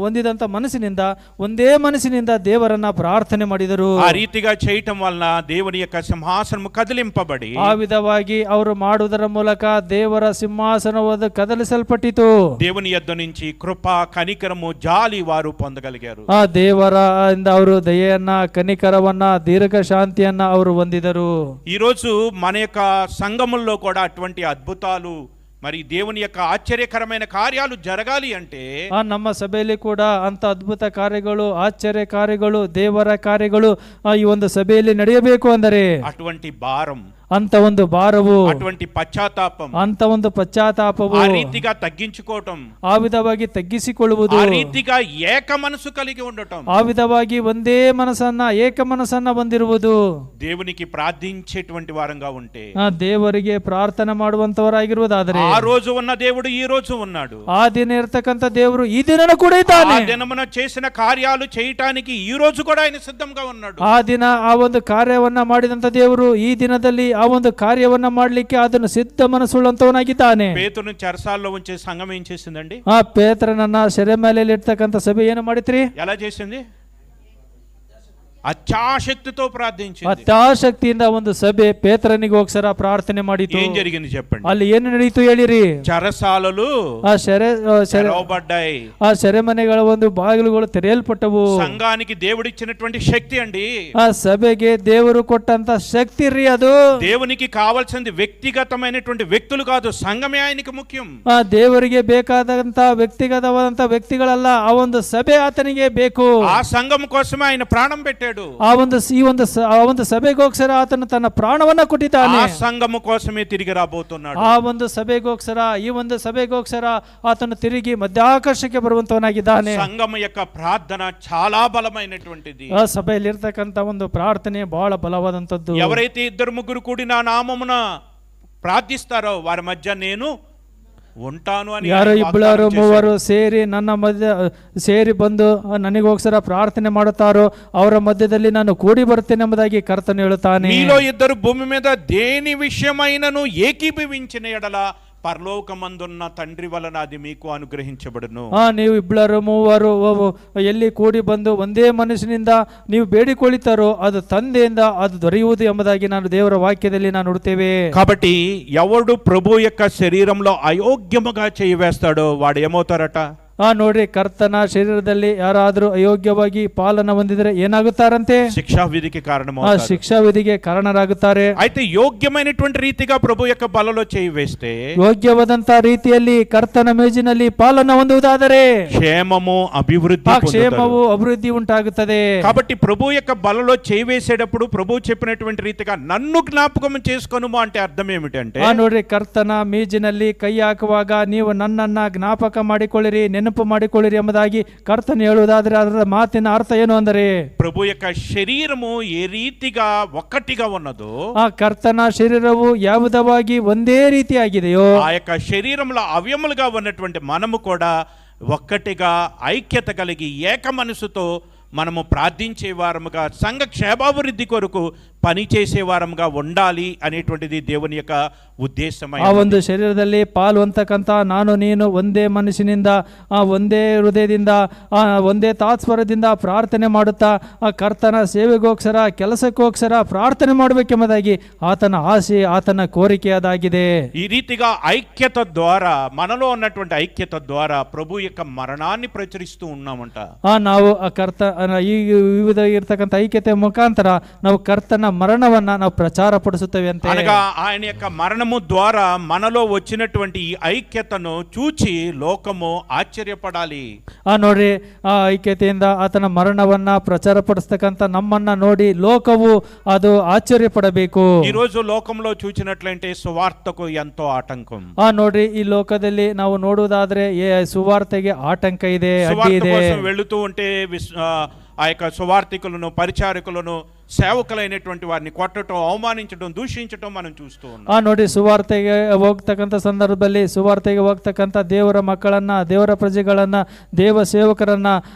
ಹೊಂದಿದಂತ ಮನಸ್ಸಿನಿಂದ, ಒಂದೇ ಮನಸ್ಸಿನಿಂದ ದೇವರನ್ನ ಪ್ರಾರ್ಥನೆ ಮಾಡಿದರು. ఆ రీతిగా చేయటం వలన దేవుని యొక్క సింహాసనము కదిలింపబడి, ಆ ವಿಧವಾಗಿ ಅವರು ಮಾಡುವುದರ ಮೂಲಕ ದೇವರ ಸಿಂಹಾಸನವನ್ನು ಕದಲಿಸಲ್ಪಟ್ಟಿತು. దేవుని యొద్ద నుంచి కృప, కనికరము, జాలి వారు పొందగలిగారు. ಆ ದೇವರ ಇಂದ ಅವರು ದಯೆಯನ್ನ, ಕನಿಕರವನ್ನ, ದೀರ್ಘ ಶಾಂತಿಯನ್ನ ಅವರು ಹೊಂದಿದರು. ఈ రోజు మన యొక్క సంఘముల్లో కూడా అటువంటి అద్భుతాలు, మరి దేవుని యొక్క ఆశ్చర్యకరమైన కార్యాలు జరగాలి అంటే, ನಮ್ಮ ಸಭೆಯಲ್ಲಿ ಕೂಡ ಅಂತ ಅದ್ಭುತ ಕಾರ್ಯಗಳು, ಆಶ್ಚರ್ಯ ಕಾರ್ಯಗಳು, ದೇವರ ಕಾರ್ಯಗಳು ಈ ಒಂದು ಸಭೆಯಲ್ಲಿ ನಡೆಯಬೇಕು ಅಂದರೆ అటువంటి భారం, ಅಂತ ಒಂದು ಭಾರವು, అటువంటి పశ్చాత్తాపం, ಅಂತ ಒಂದು ಪಶ್ಚಾತ್ತಾಪವು, ఆ రీతిగా తగ్గించుకోవటం, ಆ ವಿಧವಾಗಿ ತಗ್ಗಿಸಿಕೊಳ್ಳುವುದು, ఆ రీతిగా ఏక మనసు కలిగి ఉండటం, ಆ ವಿಧವಾಗಿ ಒಂದೇ ಮನಸ್ಸನ್ನ, ಏಕ ಮನಸ್ಸನ್ನ ಹೊಂದಿರುವುದು, దేవునికి ప్రార్థించేటువంటి వారంగా ఉంటే, ದೇವರಿಗೆ ಪ್ರಾರ್ಥನೆ ಮಾಡುವಂತವರಾಗಿರುವುದಾದರೆ, ఆ రోజు ఉన్న దేవుడు ఈ రోజు ఉన్నాడు. ಆ ದಿನ ಇರತಕ್ಕಂತ ದೇವರು ಈ ದಿನ ಕೂಡ ಇದ್ದಾನೆ. ఆ దినమున చేసిన కార్యాలు చేయటానికి ఈ రోజు కూడా ఆయన సిద్ధంగా ఉన్నాడు. ಆ ದಿನ ಆ ಒಂದು ಕಾರ್ಯವನ್ನ ಮಾಡಿದಂತ ದೇವರು ಈ ದಿನದಲ್ಲಿ ಆ ಒಂದು ಕಾರ್ಯವನ್ನ ಮಾಡಲಿಕ್ಕೆ ಅದನ್ನು ಸಿದ್ಧ ಮನಸ್ಸುಳ್ಳಂತವನಾಗಿದ್ದಾನೆ. పేతురుని చెరసాల్లో ఉంచే సంఘం ఏం చేసిందండి? ಆ ಪೇತ್ರನನ್ನ ಸೆರೆಮನೆಯಲ್ಲಿ ಇರ್ತಕ್ಕಂಥ ಸಭೆ ಏನು ಮಾಡಿತ್ರಿ? ఎలా చేసింది? అత్యాశక్తితో ప్రార్థించింది. ಅತ್ಯಾಶಕ್ತಿಯಿಂದ ಒಂದು ಸಭೆ ಪೇತ್ರನಿಗೋಸ್ಕರ ಪ್ರಾರ್ಥನೆ ಮಾಡಿತು. ఏం జరిగింది చెప్పండి? ಅಲ್ಲಿ ಏನು ನಡೀತು ಹೇಳಿರಿ? చెరసాలలు ಆ తెరవబడ్డాయి. ಆ ಸೆರೆಮನೆಗಳ ಒಂದು ಬಾಗಿಲುಗಳು ತೆರೆಯಲ್ಪಟ್ಟವು. సంఘానికి దేవుడిచ్చినటువంటి శక్తి అండి. ಆ ಸಭೆಗೆ ದೇವರು ಕೊಟ್ಟಂತ ಶಕ್ತಿ ರೀ ಅದು. దేవునికి కావాల్సింది వ్యక్తిగతమైనటువంటి వ్యక్తులు కాదు, సంఘమే ఆయనకి ముఖ్యం. ಆ ದೇವರಿಗೆ ಬೇಕಾದಂತ ವ್ಯಕ್ತಿಗತವಾದಂತ ವ್ಯಕ್ತಿಗಳಲ್ಲ, ಆ ಒಂದು ಸಭೆ ಆತನಿಗೆ ಬೇಕು. ఆ సంఘం కోసమే ఆయన ప్రాణం పెట్టారు. ఇచ్చాడు. ಆ ಒಂದು ಸಭೆಗೋಸ್ಕರ ಆತನು ತನ್ನ ಪ್ರಾಣವನ್ನ ಕೊಟ್ಟಿದ್ದಾನೆ. ఆ సంఘము కోసమే తిరిగి రాబోతున్నాడు. ಆ ಒಂದು ಸಭೆಗೋಸ್ಕರ, ಈ ಒಂದು ಸಭೆಗೋಸ್ಕರ ಆತನು ತಿರುಗಿ ಮಧ್ಯಾಕಾಶಕ್ಕೆ ಬರುವಂತವನಾಗಿದ್ದಾನೆ. సంఘం యొక్క ప్రార్థన చాలా బలమైనటువంటిది. ಆ ಸಭೆಯಲ್ಲಿ ಇರ್ತಕ್ಕಂತ ಒಂದು ಪ್ರಾರ್ಥನೆ ಬಹಳ ಬಲವಾದಂತದ್ದು. ఎవరైతే ఇద్దరు ముగ్గురు కూడి నా నామమున ప్రార్థిస్తారో వారి మధ్య నేను ఉంటాను అని ಯಾರು ಇಬ್ಬರು ಮೂವರು ಸೇರಿ ನನ್ನ ಮಧ್ಯ ಸೇರಿ ಬಂದು ನನಗೋಸ್ಕರ ಪ್ರಾರ್ಥನೆ ಮಾಡುತ್ತಾರೋ ಅವರ ಮಧ್ಯದಲ್ಲಿ ನಾನು ಕೂಡಿ ಬರುತ್ತೇನೆ ಎಂಬುದಾಗಿ ಕರ್ತನು ಹೇಳುತ್ತಾನೆ. మీలో ఇద్దరు భూమి మీద దేని విషయమైనను ఏకీభవించిన ఎడల పరలోకమందున్న తండ్రి వలన అది మీకు అనుగ్రహించబడును. ನೀವು ಇಬ್ಬರು ಮೂವರು ಎಲ್ಲಿ ಕೂಡಿ ಬಂದು ಒಂದೇ ಮನಸ್ಸಿನಿಂದ ನೀವು ಬೇಡಿಕೊಳ್ಳುತ್ತಾರೋ ಅದು ತಂದೆಯಿಂದ ಅದು ದೊರೆಯುವುದು ಎಂಬುದಾಗಿ ನಾನು ದೇವರ ವಾಕ್ಯದಲ್ಲಿ ನಾನು ನೋಡುತ್ತೇವೆ. కాబట్టి ఎవడు ప్రభు యొక్క శరీరంలో అయోగ్యముగా చేయవేస్తాడో వాడు ఏమవుతారట? ನೋಡ್ರಿ, ಕರ್ತನ ಶರೀರದಲ್ಲಿ ಯಾರಾದ್ರೂ ಅಯೋಗ್ಯವಾಗಿ ಪಾಲನ ಹೊಂದಿದ್ರೆ ಏನಾಗುತ್ತಾರಂತೆ? శిక్షా విధికి కారణమవుతారు. ಶಿಕ್ಷಾ ವಿಧಿಗೆ ಕಾರಣರಾಗುತ್ತಾರೆ. అయితే యోగ్యమైనటువంటి రీతిగా ప్రభు యొక్క బలలో చేయి వేస్తే, ಯೋಗ್ಯವಾದಂತ ರೀತಿಯಲ್ಲಿ ಕರ್ತನ ಮೇಜಿನಲ್ಲಿ ಪಾಲನ ಹೊಂದುವುದಾದರೆ క్షేమము అభివృద్ధి పొందుతారు. ಕ್ಷೇಮವು ಅಭಿವೃದ್ಧಿ ಉಂಟಾಗುತ್ತದೆ. కాబట్టి ప్రభు యొక్క బలలో చేయి వేసేటప్పుడు ప్రభు చెప్పినటువంటి రీతిగా నన్ను జ్ఞాపకం చేసుకొనుము అంటే అర్థం ఏమిటంటే, ನೋಡ್ರಿ, ಕರ್ತನ ಮೇಜಿನಲ್ಲಿ ಕೈ ಹಾಕುವಾಗ ನೀವು ನನ್ನನ್ನ ಜ್ಞಾಪಕ ಮಾಡಿಕೊಳ್ಳಿರಿ, ನೆನಪು ಮಾಡಿಕೊಳ್ಳಿರಿ ಎಂಬುದಾಗಿ ಕರ್ತನ ಹೇಳುವುದಾದ್ರೆ ಅದರ ಮಾತಿನ ಅರ್ಥ ಏನು ಅಂದರೆ, ప్రభు యొక్క శరీరము ఏ రీతిగా ఒక్కటిగా ఉన్నదో, ಆ ಕರ್ತನ ಶರೀರವು ಯಾವುದವಾಗಿ ಒಂದೇ ರೀತಿಯಾಗಿದೆಯೋ ఆ యొక్క శరీరంలో అవయములుగా ఉన్నటువంటి మనము కూడా ఒక్కటిగా ఐక్యత కలిగి ఏక మనసుతో మనము ప్రార్థించే వారముగా సంఘ క్షేమాభివృద్ధి కొరకు పని చేసే వారముగా ఉండాలి అనేటువంటిది దేవుని యొక్క ఉద్దేశమై ಆ ಒಂದು ಶರೀರದಲ್ಲಿ ಪಾಲು ಅಂತಕ್ಕಂಥ ನಾನು ನೀನು ಒಂದೇ ಮನಸ್ಸಿನಿಂದ ಒಂದೇ ಹೃದಯದಿಂದ ಒಂದೇ ತಾತ್ಪರ್ಯದಿಂದ ಪ್ರಾರ್ಥನೆ ಮಾಡುತ್ತಾ ಆ ಕರ್ತನ ಸೇವೆಗೋಸ್ಕರ ಕೆಲಸಕ್ಕೋಸ್ಕರ ಪ್ರಾರ್ಥನೆ ಮಾಡಬೇಕೆಂಬುದಾಗಿ ಆತನ ಆಸೆ, ಆತನ ಕೋರಿಕೆ ಅದಾಗಿದೆ. ఈ రీతిగా ఐక్యత ద్వారా, మనలో ఉన్నటువంటి ఐక్యత ద్వారా ప్రభు యొక్క మరణాన్ని ప్రచురిస్తూ ఉన్నామంట. ನಾವು ಆ ಕರ್ತ ಈ ವಿವಿಧ ಇರ್ತಕ್ಕಂಥ ಐಕ್ಯತೆ ಮುಖಾಂತರ ನಾವು ಕರ್ತನ ಮರಣವನ್ನ ನಾವು ಪ್ರಚಾರ ಪಡಿಸುತ್ತೇವೆ ಅಂತ. అనగా ఆయన యొక్క మరణము ద్వారా మనలో వచ్చినటువంటి ఈ ఐక్యతను చూచి లోకము ఆశ్చర్యపడాలి. ನೋಡ್ರಿ, ಆ ಐಕ್ಯತೆಯಿಂದ ಆತನ ಮರಣವನ್ನ ಪ್ರಚಾರ ಪಡಿಸ್ತಕ್ಕಂಥ ನಮ್ಮನ್ನ ನೋಡಿ ಲೋಕವು ಅದು ಆಶ್ಚರ್ಯ ಪಡಬೇಕು. ఈ రోజు లోకంలో చూచినట్లయితే సువార్తకు ఎంతో ఆటంకం. ನೋಡ್ರಿ, ಈ ಲೋಕದಲ್ಲಿ ನಾವು ನೋಡುವುದಾದ್ರೆ ಸುವಾರ್ತೆಗೆ ಆಟಂಕ ಇದೆ, ಅಡ್ಡಿ సువార్త ಇದೆ. కోసం వెళుతూ ఉంటే ఆ యొక్క సువార్థికులను, పరిచారకులను, సేవకులైనటువంటి వారిని కొట్టడం, అవమానించడం, దూషించడం మనం చూస్తూ ఉన్నాం. ನೋಡಿ, ಸುವಾರ್ತೆಗೆ ಹೋಗ್ತಕ್ಕಂಥ ಸಂದರ್ಭದಲ್ಲಿ ಸುವಾರ್ತೆಗೆ ಹೋಗ್ತಕ್ಕಂಥ ದೇವರ ಮಕ್ಕಳನ್ನ, ದೇವರ ಪ್ರಜೆಗಳನ್ನ, ದೇವ ಸೇವಕರನ್ನ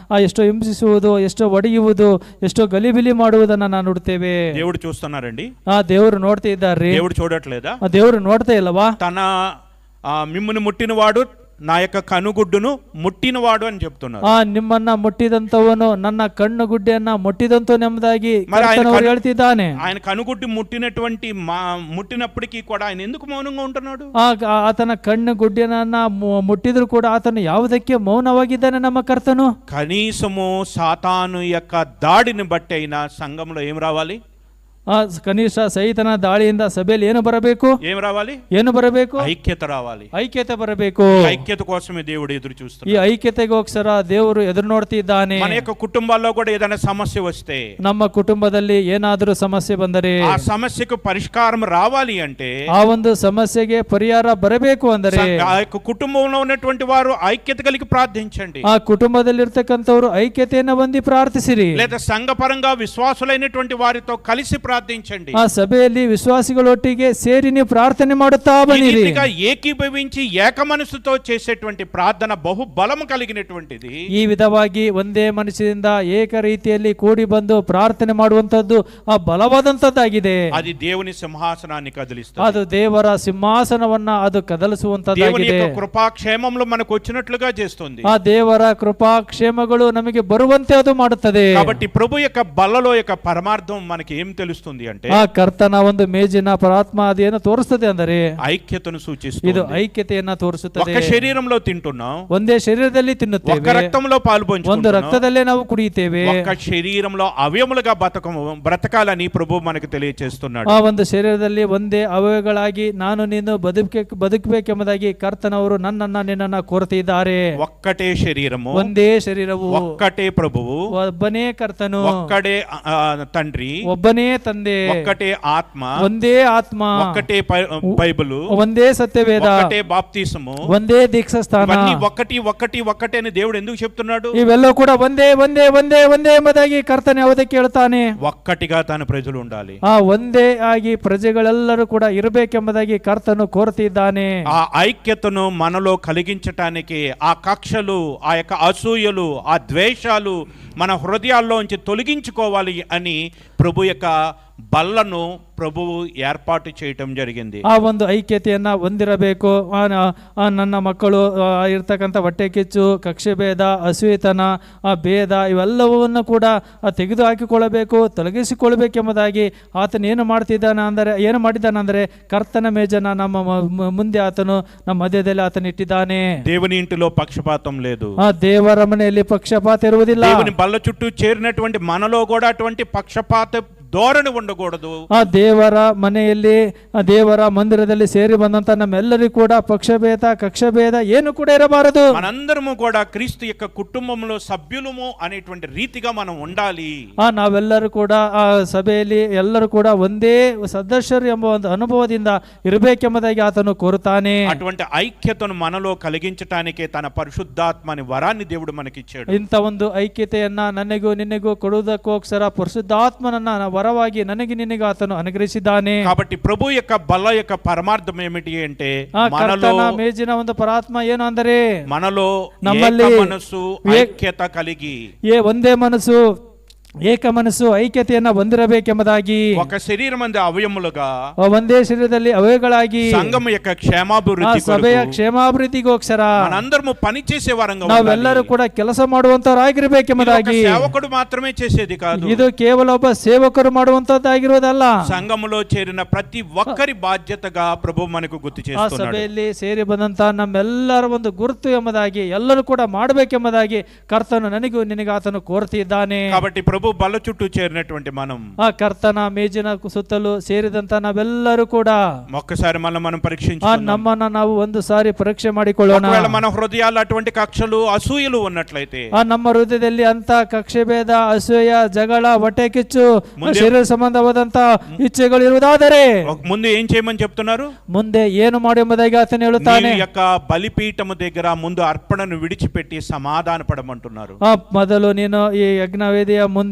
ಎಷ್ಟೋ ಹಿಂಸಿಸುವುದು, ಎಷ್ಟೋ ಒಡೆಯುವುದು, ಎಷ್ಟೋ ಗಲಿಬಿಲಿ ಮಾಡುವುದನ್ನ ನಾವು ನೋಡ್ತೇವೆ. దేవుడు చూస్తున్నారండి. ದೇವರು ನೋಡ್ತಾ ಇದ್ದಾರ್ರಿ. దేవుడు చూడట్లేదా? ದೇವರು ನೋಡ್ತಾ ಇಲ್ಲವಾ? తన మిమ్మును ముట్టినవాడు నా యొక్క కనుగుడ్డును ముట్టినవాడు అని చెప్తున్నారు. ನಿಮ್ಮನ್ನ ಮುಟ್ಟಿದಂತವನು ನನ್ನ ಕಣ್ಣು ಗುಡ್ಡೆಯನ್ನ ಮುಟ್ಟಿದಂತವನು ಎಂಬುದಾಗಿ ಹೇಳ್ತಿದ್ದಾನೆ. ఆయన కనుగుడ్డు ముట్టినప్పటికీ కూడా ఆయన ఎందుకు మౌనంగా ఉంటున్నాడు? ಆತನ ಕಣ್ಣು ಗುಡ್ಡೆಯನ್ನ ಮುಟ್ಟಿದ್ರು ಕೂಡ ಆತನು ಯಾವುದಕ್ಕೆ ಮೌನವಾಗಿದ್ದಾನೆ ನಮ್ಮ ಕರ್ತನು? కనీసము సాతాను యొక్క దాడిని బట్టి అయినా సంఘంలో ఏం రావాలి? ಕನಿಷ್ಠ ಸೈತನ ದಾಳಿಯಿಂದ ಸಭೆಯಲ್ಲಿ ಏನು ಬರಬೇಕು? ಏನು ಬರಬೇಕು? ಐಕ್ಯತೆ ರಾవాలి. ಐಕ್ಯತೆ ಬರಬೇಕು. ಐಕ್ಯತೆ కోసమే దేవుడు ఎదురు చూస్తున్నాడు. ಈ ಐಕ್ಯತೆಗೋಸ್ಕರ ದೇವರು ಎದುರು ನೋಡ್ತಿದ್ದಾನೆ. మన యొక్క కుటుంబాల్లో కూడా ఏదైనా సమస్య వస్తే, ನಮ್ಮ కుటుంಬದಲ್ಲಿ ಏನಾದರೂ ಸಮಸ್ಯೆ ಬಂದರೆ, ఆ సమస్యకు పరిష్కారం రావాలి అంటే, ಆ ಒಂದು ಸಮಸ್ಯೆಗೆ ಪರಿಹಾರ ಬರಬೇಕು ಅಂದರೆ ఆ యొక్క కుటుంబంలో ఉన్నటువంటి వారు ఐక్యత కలిగి ప్రార్థించండి. ಆ ಕುಟುಂಬದಲ್ಲಿರ್ತಕ್ಕಂಥವರು ಐಕ್ಯತೆಯನ್ನು ಹೊಂದಿ ಪ್ರಾರ್ಥಿಸಿರಿ. లేదా సంఘపరంగా విశ్వాసులైనటువంటి వారితో కలిసి ప్రార్థించండి. ಆ ಸಭೆಯಲ್ಲಿ ವಿಶ್ವಾಸಿಗಳೊಟ್ಟಿಗೆ ಸೇರಿ ನೀವು ಪ್ರಾರ್ಥನೆ ಮಾಡುತ್ತಾ ಬನ್ನಿರಿ. ఏకీభవించి ఏక మనసుతో చేసేటువంటి ప్రార్థన బహు బలము కలిగినటువంటిది. ಈ ವಿಧವಾಗಿ ಒಂದೇ ಮನಸ್ಸಿನಿಂದ ಏಕ ರೀತಿಯಲ್ಲಿ ಕೂಡಿ ಬಂದು ಪ್ರಾರ್ಥನೆ ಮಾಡುವಂತದ್ದು ಆ ಬಲವಾದಂತದ್ದಾಗಿದೆ. అది దేవుని సింహాసనాన్ని కదిలిస్తుంది. ಅದು ದೇವರ ಸಿಂಹಾಸನವನ್ನ ಅದು ಕದಲಿಸುವಂತದ್ದಾಗಿದೆ. దేవుని యొక్క కృపా క్షేమములు మనకు వచ్చినట్లుగా చేస్తుంది. ಆ ದೇವರ ಕೃಪಾ ಕ್ಷೇಮಗಳು ನಮಗೆ ಬರುವಂತೆ ಅದು ಮಾಡುತ್ತದೆ. కాబట్టి ప్రభు యొక్క బలలో యొక్క పరమార్థం మనకి ఏం తెలుస్తుంది ತೋರಿస్తుంది అంటే ಆ ಕರ್ತನ ಒಂದು ಮೇಜಿನ ಪರಾತ್ಮ ಅದೇನು ತೋರಿಸ್ತದೆ ಅಂದರೆ ఐక్యతను ಇದು సూచిస్తుంది. ಐಕ್ಯತೆಯನ್ನ ತೋರಿಸುತ್ತದೆ. ఒక శరీరంలో తింటున్నాం, ಒಂದೇ ಶರೀರದಲ್ಲಿ ఒక ತಿನ್ನುತ್ತೇವೆ, రక్తంలో ಒಂದು పాల్పంచుకుంటున్నాం, ರಕ್ತದಲ್ಲೇ ನಾವು ಕುಡಿಯುತ್ತೇವೆ. ఒక శరీరంలో అవయములుగా బ్రతకాలని ప్రభు మనకు తెలియజేస్తున్నాడు. ಆ ಒಂದು ಶರೀರದಲ್ಲಿ ಒಂದೇ ಅವಯವಗಳಾಗಿ ನಾನು ನೀನು ಬದುಕಬೇಕೆಂಬುದಾಗಿ ಕರ್ತನವರು ನನ್ನನ್ನ ನಿನ್ನನ್ನ ಕೋರುತ್ತಿದ್ದಾರೆ. ఒక్కటే శరీరము, ಒಂದೇ ಶರೀರವು, ఒక్కటే ప్రభువు, ಒಬ್ಬನೇ ಕರ್ತನು, ఒక్కడే తండ్రి, ಒಬ್ಬನೇ ತಂದೆ, ఒక్కటే ఆత్మ, ಒಂದೇ ಆತ್ಮ, ఒక్కటే బైబిలు, ಒಂದೇ ಸತ್ಯವೇದ, ఒక్కటే బాప్తిసము, ಒಂದೇ ದೀಕ್ಷಾಸ್ಥಾನ. ఇవన్నీ ఒకటి ఒకటి ఒకటే అని దేవుడు ఎందుకు చెప్తున్నాడు? ಇವೆಲ್ಲ ಕೂಡ ಒಂದೇ ಒಂದೇ ಒಂದೇ ಒಂದೇ ಎಂಬುದಾಗಿ ಕರ್ತನೆ ಯಾವುದಕ್ಕೆ ಹೇಳ್ತಾನೆ? ఒక్కటిగా తన ప్రజలు ఉండాలి. ಆ ಒಂದೇ ಆಗಿ ಪ್ರಜೆಗಳೆಲ್ಲರೂ ಕೂಡ ಇರಬೇಕೆಂಬುದಾಗಿ ಕರ್ತನು ಕೋರುತ್ತಿದ್ದಾನೆ. ఆ ఐక్యతను మనలో కలిగించటానికి ఆ కక్షలు, ఆ యొక్క అసూయలు, ఆ ద్వేషాలు మన హృదయాల్లోంచి తొలగించుకోవాలి అని ప్రభు యొక్క బల్లను ప్రభువు ఏర్పాటు చేయటం జరిగింది. ಆ ಒಂದು ಐಕ್ಯತೆಯನ್ನ ಹೊಂದಿರಬೇಕು. ನನ್ನ ಮಕ್ಕಳು ಇರ್ತಕ್ಕಂಥ ಹೊಟ್ಟೆ ಕಿಚ್ಚು, ಕಕ್ಷೆ ಭೇದ, ಅಸೂಯತನ, ಭೇದ ಇವೆಲ್ಲವನ್ನು ಕೂಡ ತೆಗೆದು ಹಾಕಿಕೊಳ್ಳಬೇಕು, ತೊಲಗಿಸಿಕೊಳ್ಬೇಕೆಂಬುದಾಗಿ ಆತನ ಏನು ಮಾಡಿದ್ದಾನೆಂದರೆ ಕರ್ತನ ಮೇಜನ ನಮ್ಮ ಮುಂದೆ ಆತನು ನಮ್ಮ ಮಧ್ಯದಲ್ಲಿ ಆತನ ಇಟ್ಟಿದ್ದಾನೆ. దేవుని ఇంటిలో పక్షపాతం లేదు. ಆ ದೇವರ ಮನೆಯಲ್ಲಿ ಪಕ್ಷಪಾತ ಇರುವುದಿಲ್ಲ. దేవుని బల్ల చుట్టూ చేరినటువంటి మనలో కూడా అటువంటి పక్షపాత ಧೋರಣೆ ఉండకూడదు. ಆ ದೇವರ ಮನೆಯಲ್ಲಿ, ಆ ದೇವರ ಮಂದಿರದಲ್ಲಿ ಸೇರಿ ಬಂದಂತ ನಮ್ಮೆಲ್ಲರಿಗೂ ಕೂಡ ಪಕ್ಷಭೇದ, ಕಕ್ಷಭೇದ ಏನು ಕೂಡ ಇರಬಾರದು. మనందరము కూడా క్రీస్తు యొక్క కుటుంబంలో సభ్యులము అనేటువంటి రీతిగా మనం ఉండాలి. ನಾವೆಲ್ಲರೂ ಕೂಡ ಆ ಸಭೆಯಲ್ಲಿ ಎಲ್ಲರೂ ಕೂಡ ಒಂದೇ ಸದಸ್ಯರು ಎಂಬ ಒಂದು ಅನುಭವದಿಂದ ಇರಬೇಕೆಂಬುದಾಗಿ ಆತನು ಕೋರುತ್ತಾನೆ. అటువంటి ఐక్యతను మనలో కలిగించటానికే తన పరిశుద్ధాత్మని వరాన్ని దేవుడు మనకిచ్చాడు. ಇಂಥ ಒಂದು ಐಕ್ಯತೆಯನ್ನ ನನಗೂ ನಿನಗೂ ಕೊಡುವುದಕ್ಕೋಸ್ಕರ ಪರಿಶುದ್ಧಾತ್ಮನನ್ನ ವರವಾಗಿ ನನಗೆ ನಿನಗೆ ಆತನು ಅನುಗ್ರಹಿಸಿದ್ದಾನೆ. కాబట్టి ప్రభు యొక్క బల్ల యొక్క పరమార్థం ఏమిటి అంటే ಕರ್ತನ ಮೇಜಿನ ಒಂದು ಪರಾತ್ಮ ಏನು ಅಂದರೆ మనలో ನಮ್ಮಲ್ಲಿ ఏక మనసు, ఐక్యత కలిగి ಒಂದೇ ಮನಸ್ಸು, ಏಕ ಮನಸ್ಸು, ಐಕ್ಯತೆಯನ್ನ ಹೊಂದಿರಬೇಕೆಂಬುದಾಗಿ ఒక శరీరమందు అవయములుగా ಒಂದೇ ಶರೀರದಲ್ಲಿ ಅವಯಗಳಾಗಿ సంఘం యొక్క క్షేమాభివృద్ధి ಸಭೆಯ ಕ್ಷೇಮಾಭಿವೃದ್ಧಿಗೋಸ್ಕರ మనందరము పని చేసే వారంగా ನಾವೆಲ್ಲರೂ ಕೂಡ ಕೆಲಸ ಮಾಡುವಂತವರಾಗಿರ್ಬೇಕೆಂಬುದಾಗಿ. సేవకుడు మాత్రమే చేసేది కాదు, ಇದು ಕೇವಲ ಒಬ್ಬ ಸೇವಕರು ಮಾಡುವಂತದ್ದಾಗಿರುವುದಲ್ಲ. సంఘములో చేరిన ప్రతి ఒక్కరి బాధ్యతగా ప్రభు మనకు గుర్తు ಆ చేస్తున్నాడు. ಸಭೆಯಲ್ಲಿ ಸೇರಿ ಬಂದಂತ ನಮ್ಮೆಲ್ಲರ ಒಂದು ಗುರುತು ಎಂಬುದಾಗಿ ಎಲ್ಲರೂ ಕೂಡ ಮಾಡಬೇಕೆಂಬುದಾಗಿ ಕರ್ತನು ನನಗೂ ನಿನಗೆ ಆತನು ಕೋರ್ತಿದ್ದಾನೆ. కాబట్టి ప్రభు బల్ల చుట్టూ చేరినటువంటి మనం ಆ ಕರ್ತನ ಮೇಜಿನ ಸುತ್ತಲೂ ಸೇರಿದಂತ ನಾವೆಲ್ಲರೂ ಕೂಡ ఒక్కసారి మనం పరీక్షించుకుందాం. ನಮ್ಮನ್ನ ನಾವು ಒಂದು ಸಾರಿ ಪರೀಕ್ಷೆ ಮಾಡಿಕೊಳ್ಳೋಣ. ఒకవేళ మన హృదయాల్లో అటువంటి కక్షలు, అసూయలు ఉన్నట్లయితే, ನಮ್ಮ ಹೃದಯದಲ್ಲಿ ಅಂತ ಕಕ್ಷೆ ಭೇದ, ಅಸೂಯ, ಜಗಳ, ಹೊಟ್ಟೆ ಕಿಚ್ಚು, ಶರೀರ ಸಂಬಂಧವಾದಂತ ಇಚ್ಛೆಗಳು ಇರುವುದಾದರೆ ముందు ఏం చేయమని చెప్తున్నారు? ಮುಂದೆ ಏನು ಮಾಡಿ ಎಂಬುದಾಗಿ ಆತನು ಹೇಳುತ್ತಾನೆ. నీ యొక్క బలిపీఠము దగ్గర ముందు అర్పణను విడిచిపెట్టి సమాధాన పడమంటున్నారు. ಮೊದಲು ನೀನು ಈ ಯಜ್ಞವೇದಿಯ ಮುಂದೆ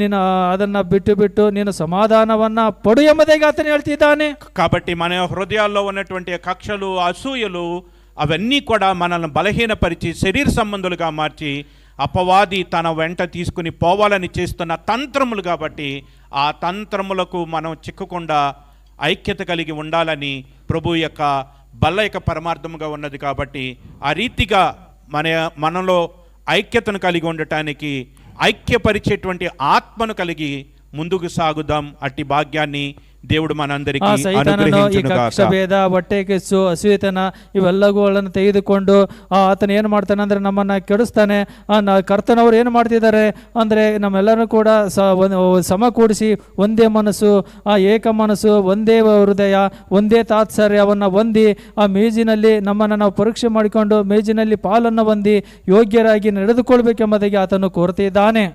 ನೀನು ಅದನ್ನ ಬಿಟ್ಟು ನೀನು ಸಮಾಧಾನವನ್ನ ಪಡು ಎಂಬುದಾಗಿ ಆತನು ಹೇಳ್ತಿದ್ದಾನೆ. కాబట్టి మన హృదయాల్లో ఉన్నటువంటి కక్షలు, అసూయలు అవన్నీ కూడా మనల్ని బలహీనపరిచి శరీర సంబంధులుగా మార్చి అపవాది తన వెంట తీసుకుని పోవాలని చేస్తున్న తంత్రములు. కాబట్టి ఆ తంత్రములకు మనం చిక్కకుండా ఐక్యత కలిగి ఉండాలని ప్రభు యొక్క బల్ల యొక్క పరమార్థముగా ఉన్నది. కాబట్టి ఆ రీతిగా మనలో ఐక్యతను కలిగి ఉండటానికి, ఐక్యపరిచేటువంటి ఆత్మను కలిగి ముందుకు సాగుదాం. అట్టి భాగ్యాన్ని దేవుడు మనందరికీ అనుగ్రహించును గాక. ಕಕ್ಷಭೇದ, ಹೊಟ್ಟೆ ಕಿಚ್ಚು, ಅಸೂಯತನ ಇವೆಲ್ಲವುಗಳನ್ನು ತೆಗೆದುಕೊಂಡು ಆತನ ಏನು ಮಾಡ್ತಾನೆ ಅಂದ್ರೆ ನಮ್ಮನ್ನ ಕೆಡಿಸ್ತಾನೆ. ಕರ್ತನವರು ಏನು ಮಾಡ್ತಿದ್ದಾರೆ ಅಂದ್ರೆ ನಮ್ಮೆಲ್ಲರೂ ಕೂಡ ಸಮಕೂಡಿಸಿ ಒಂದೇ ಮನಸ್ಸು, ಏಕ ಮನಸ್ಸು, ಒಂದೇ ಹೃದಯ, ಒಂದೇ ತಾತ್ಸರ್ಯವನ್ನ ಹೊಂದಿ ಆ ಮೇಜಿನಲ್ಲಿ ನಮ್ಮನ್ನು ನಾವು ಪರೀಕ್ಷೆ ಮಾಡಿಕೊಂಡು ಮೇಜಿನಲ್ಲಿ ಪಾಲನ್ನು ಹೊಂದಿ ಯೋಗ್ಯರಾಗಿ ನಡೆದುಕೊಳ್ಬೇಕೆಂಬುದಾಗಿ ಆತನು ಕೋರ್ತಿದ್ದಾನೆ.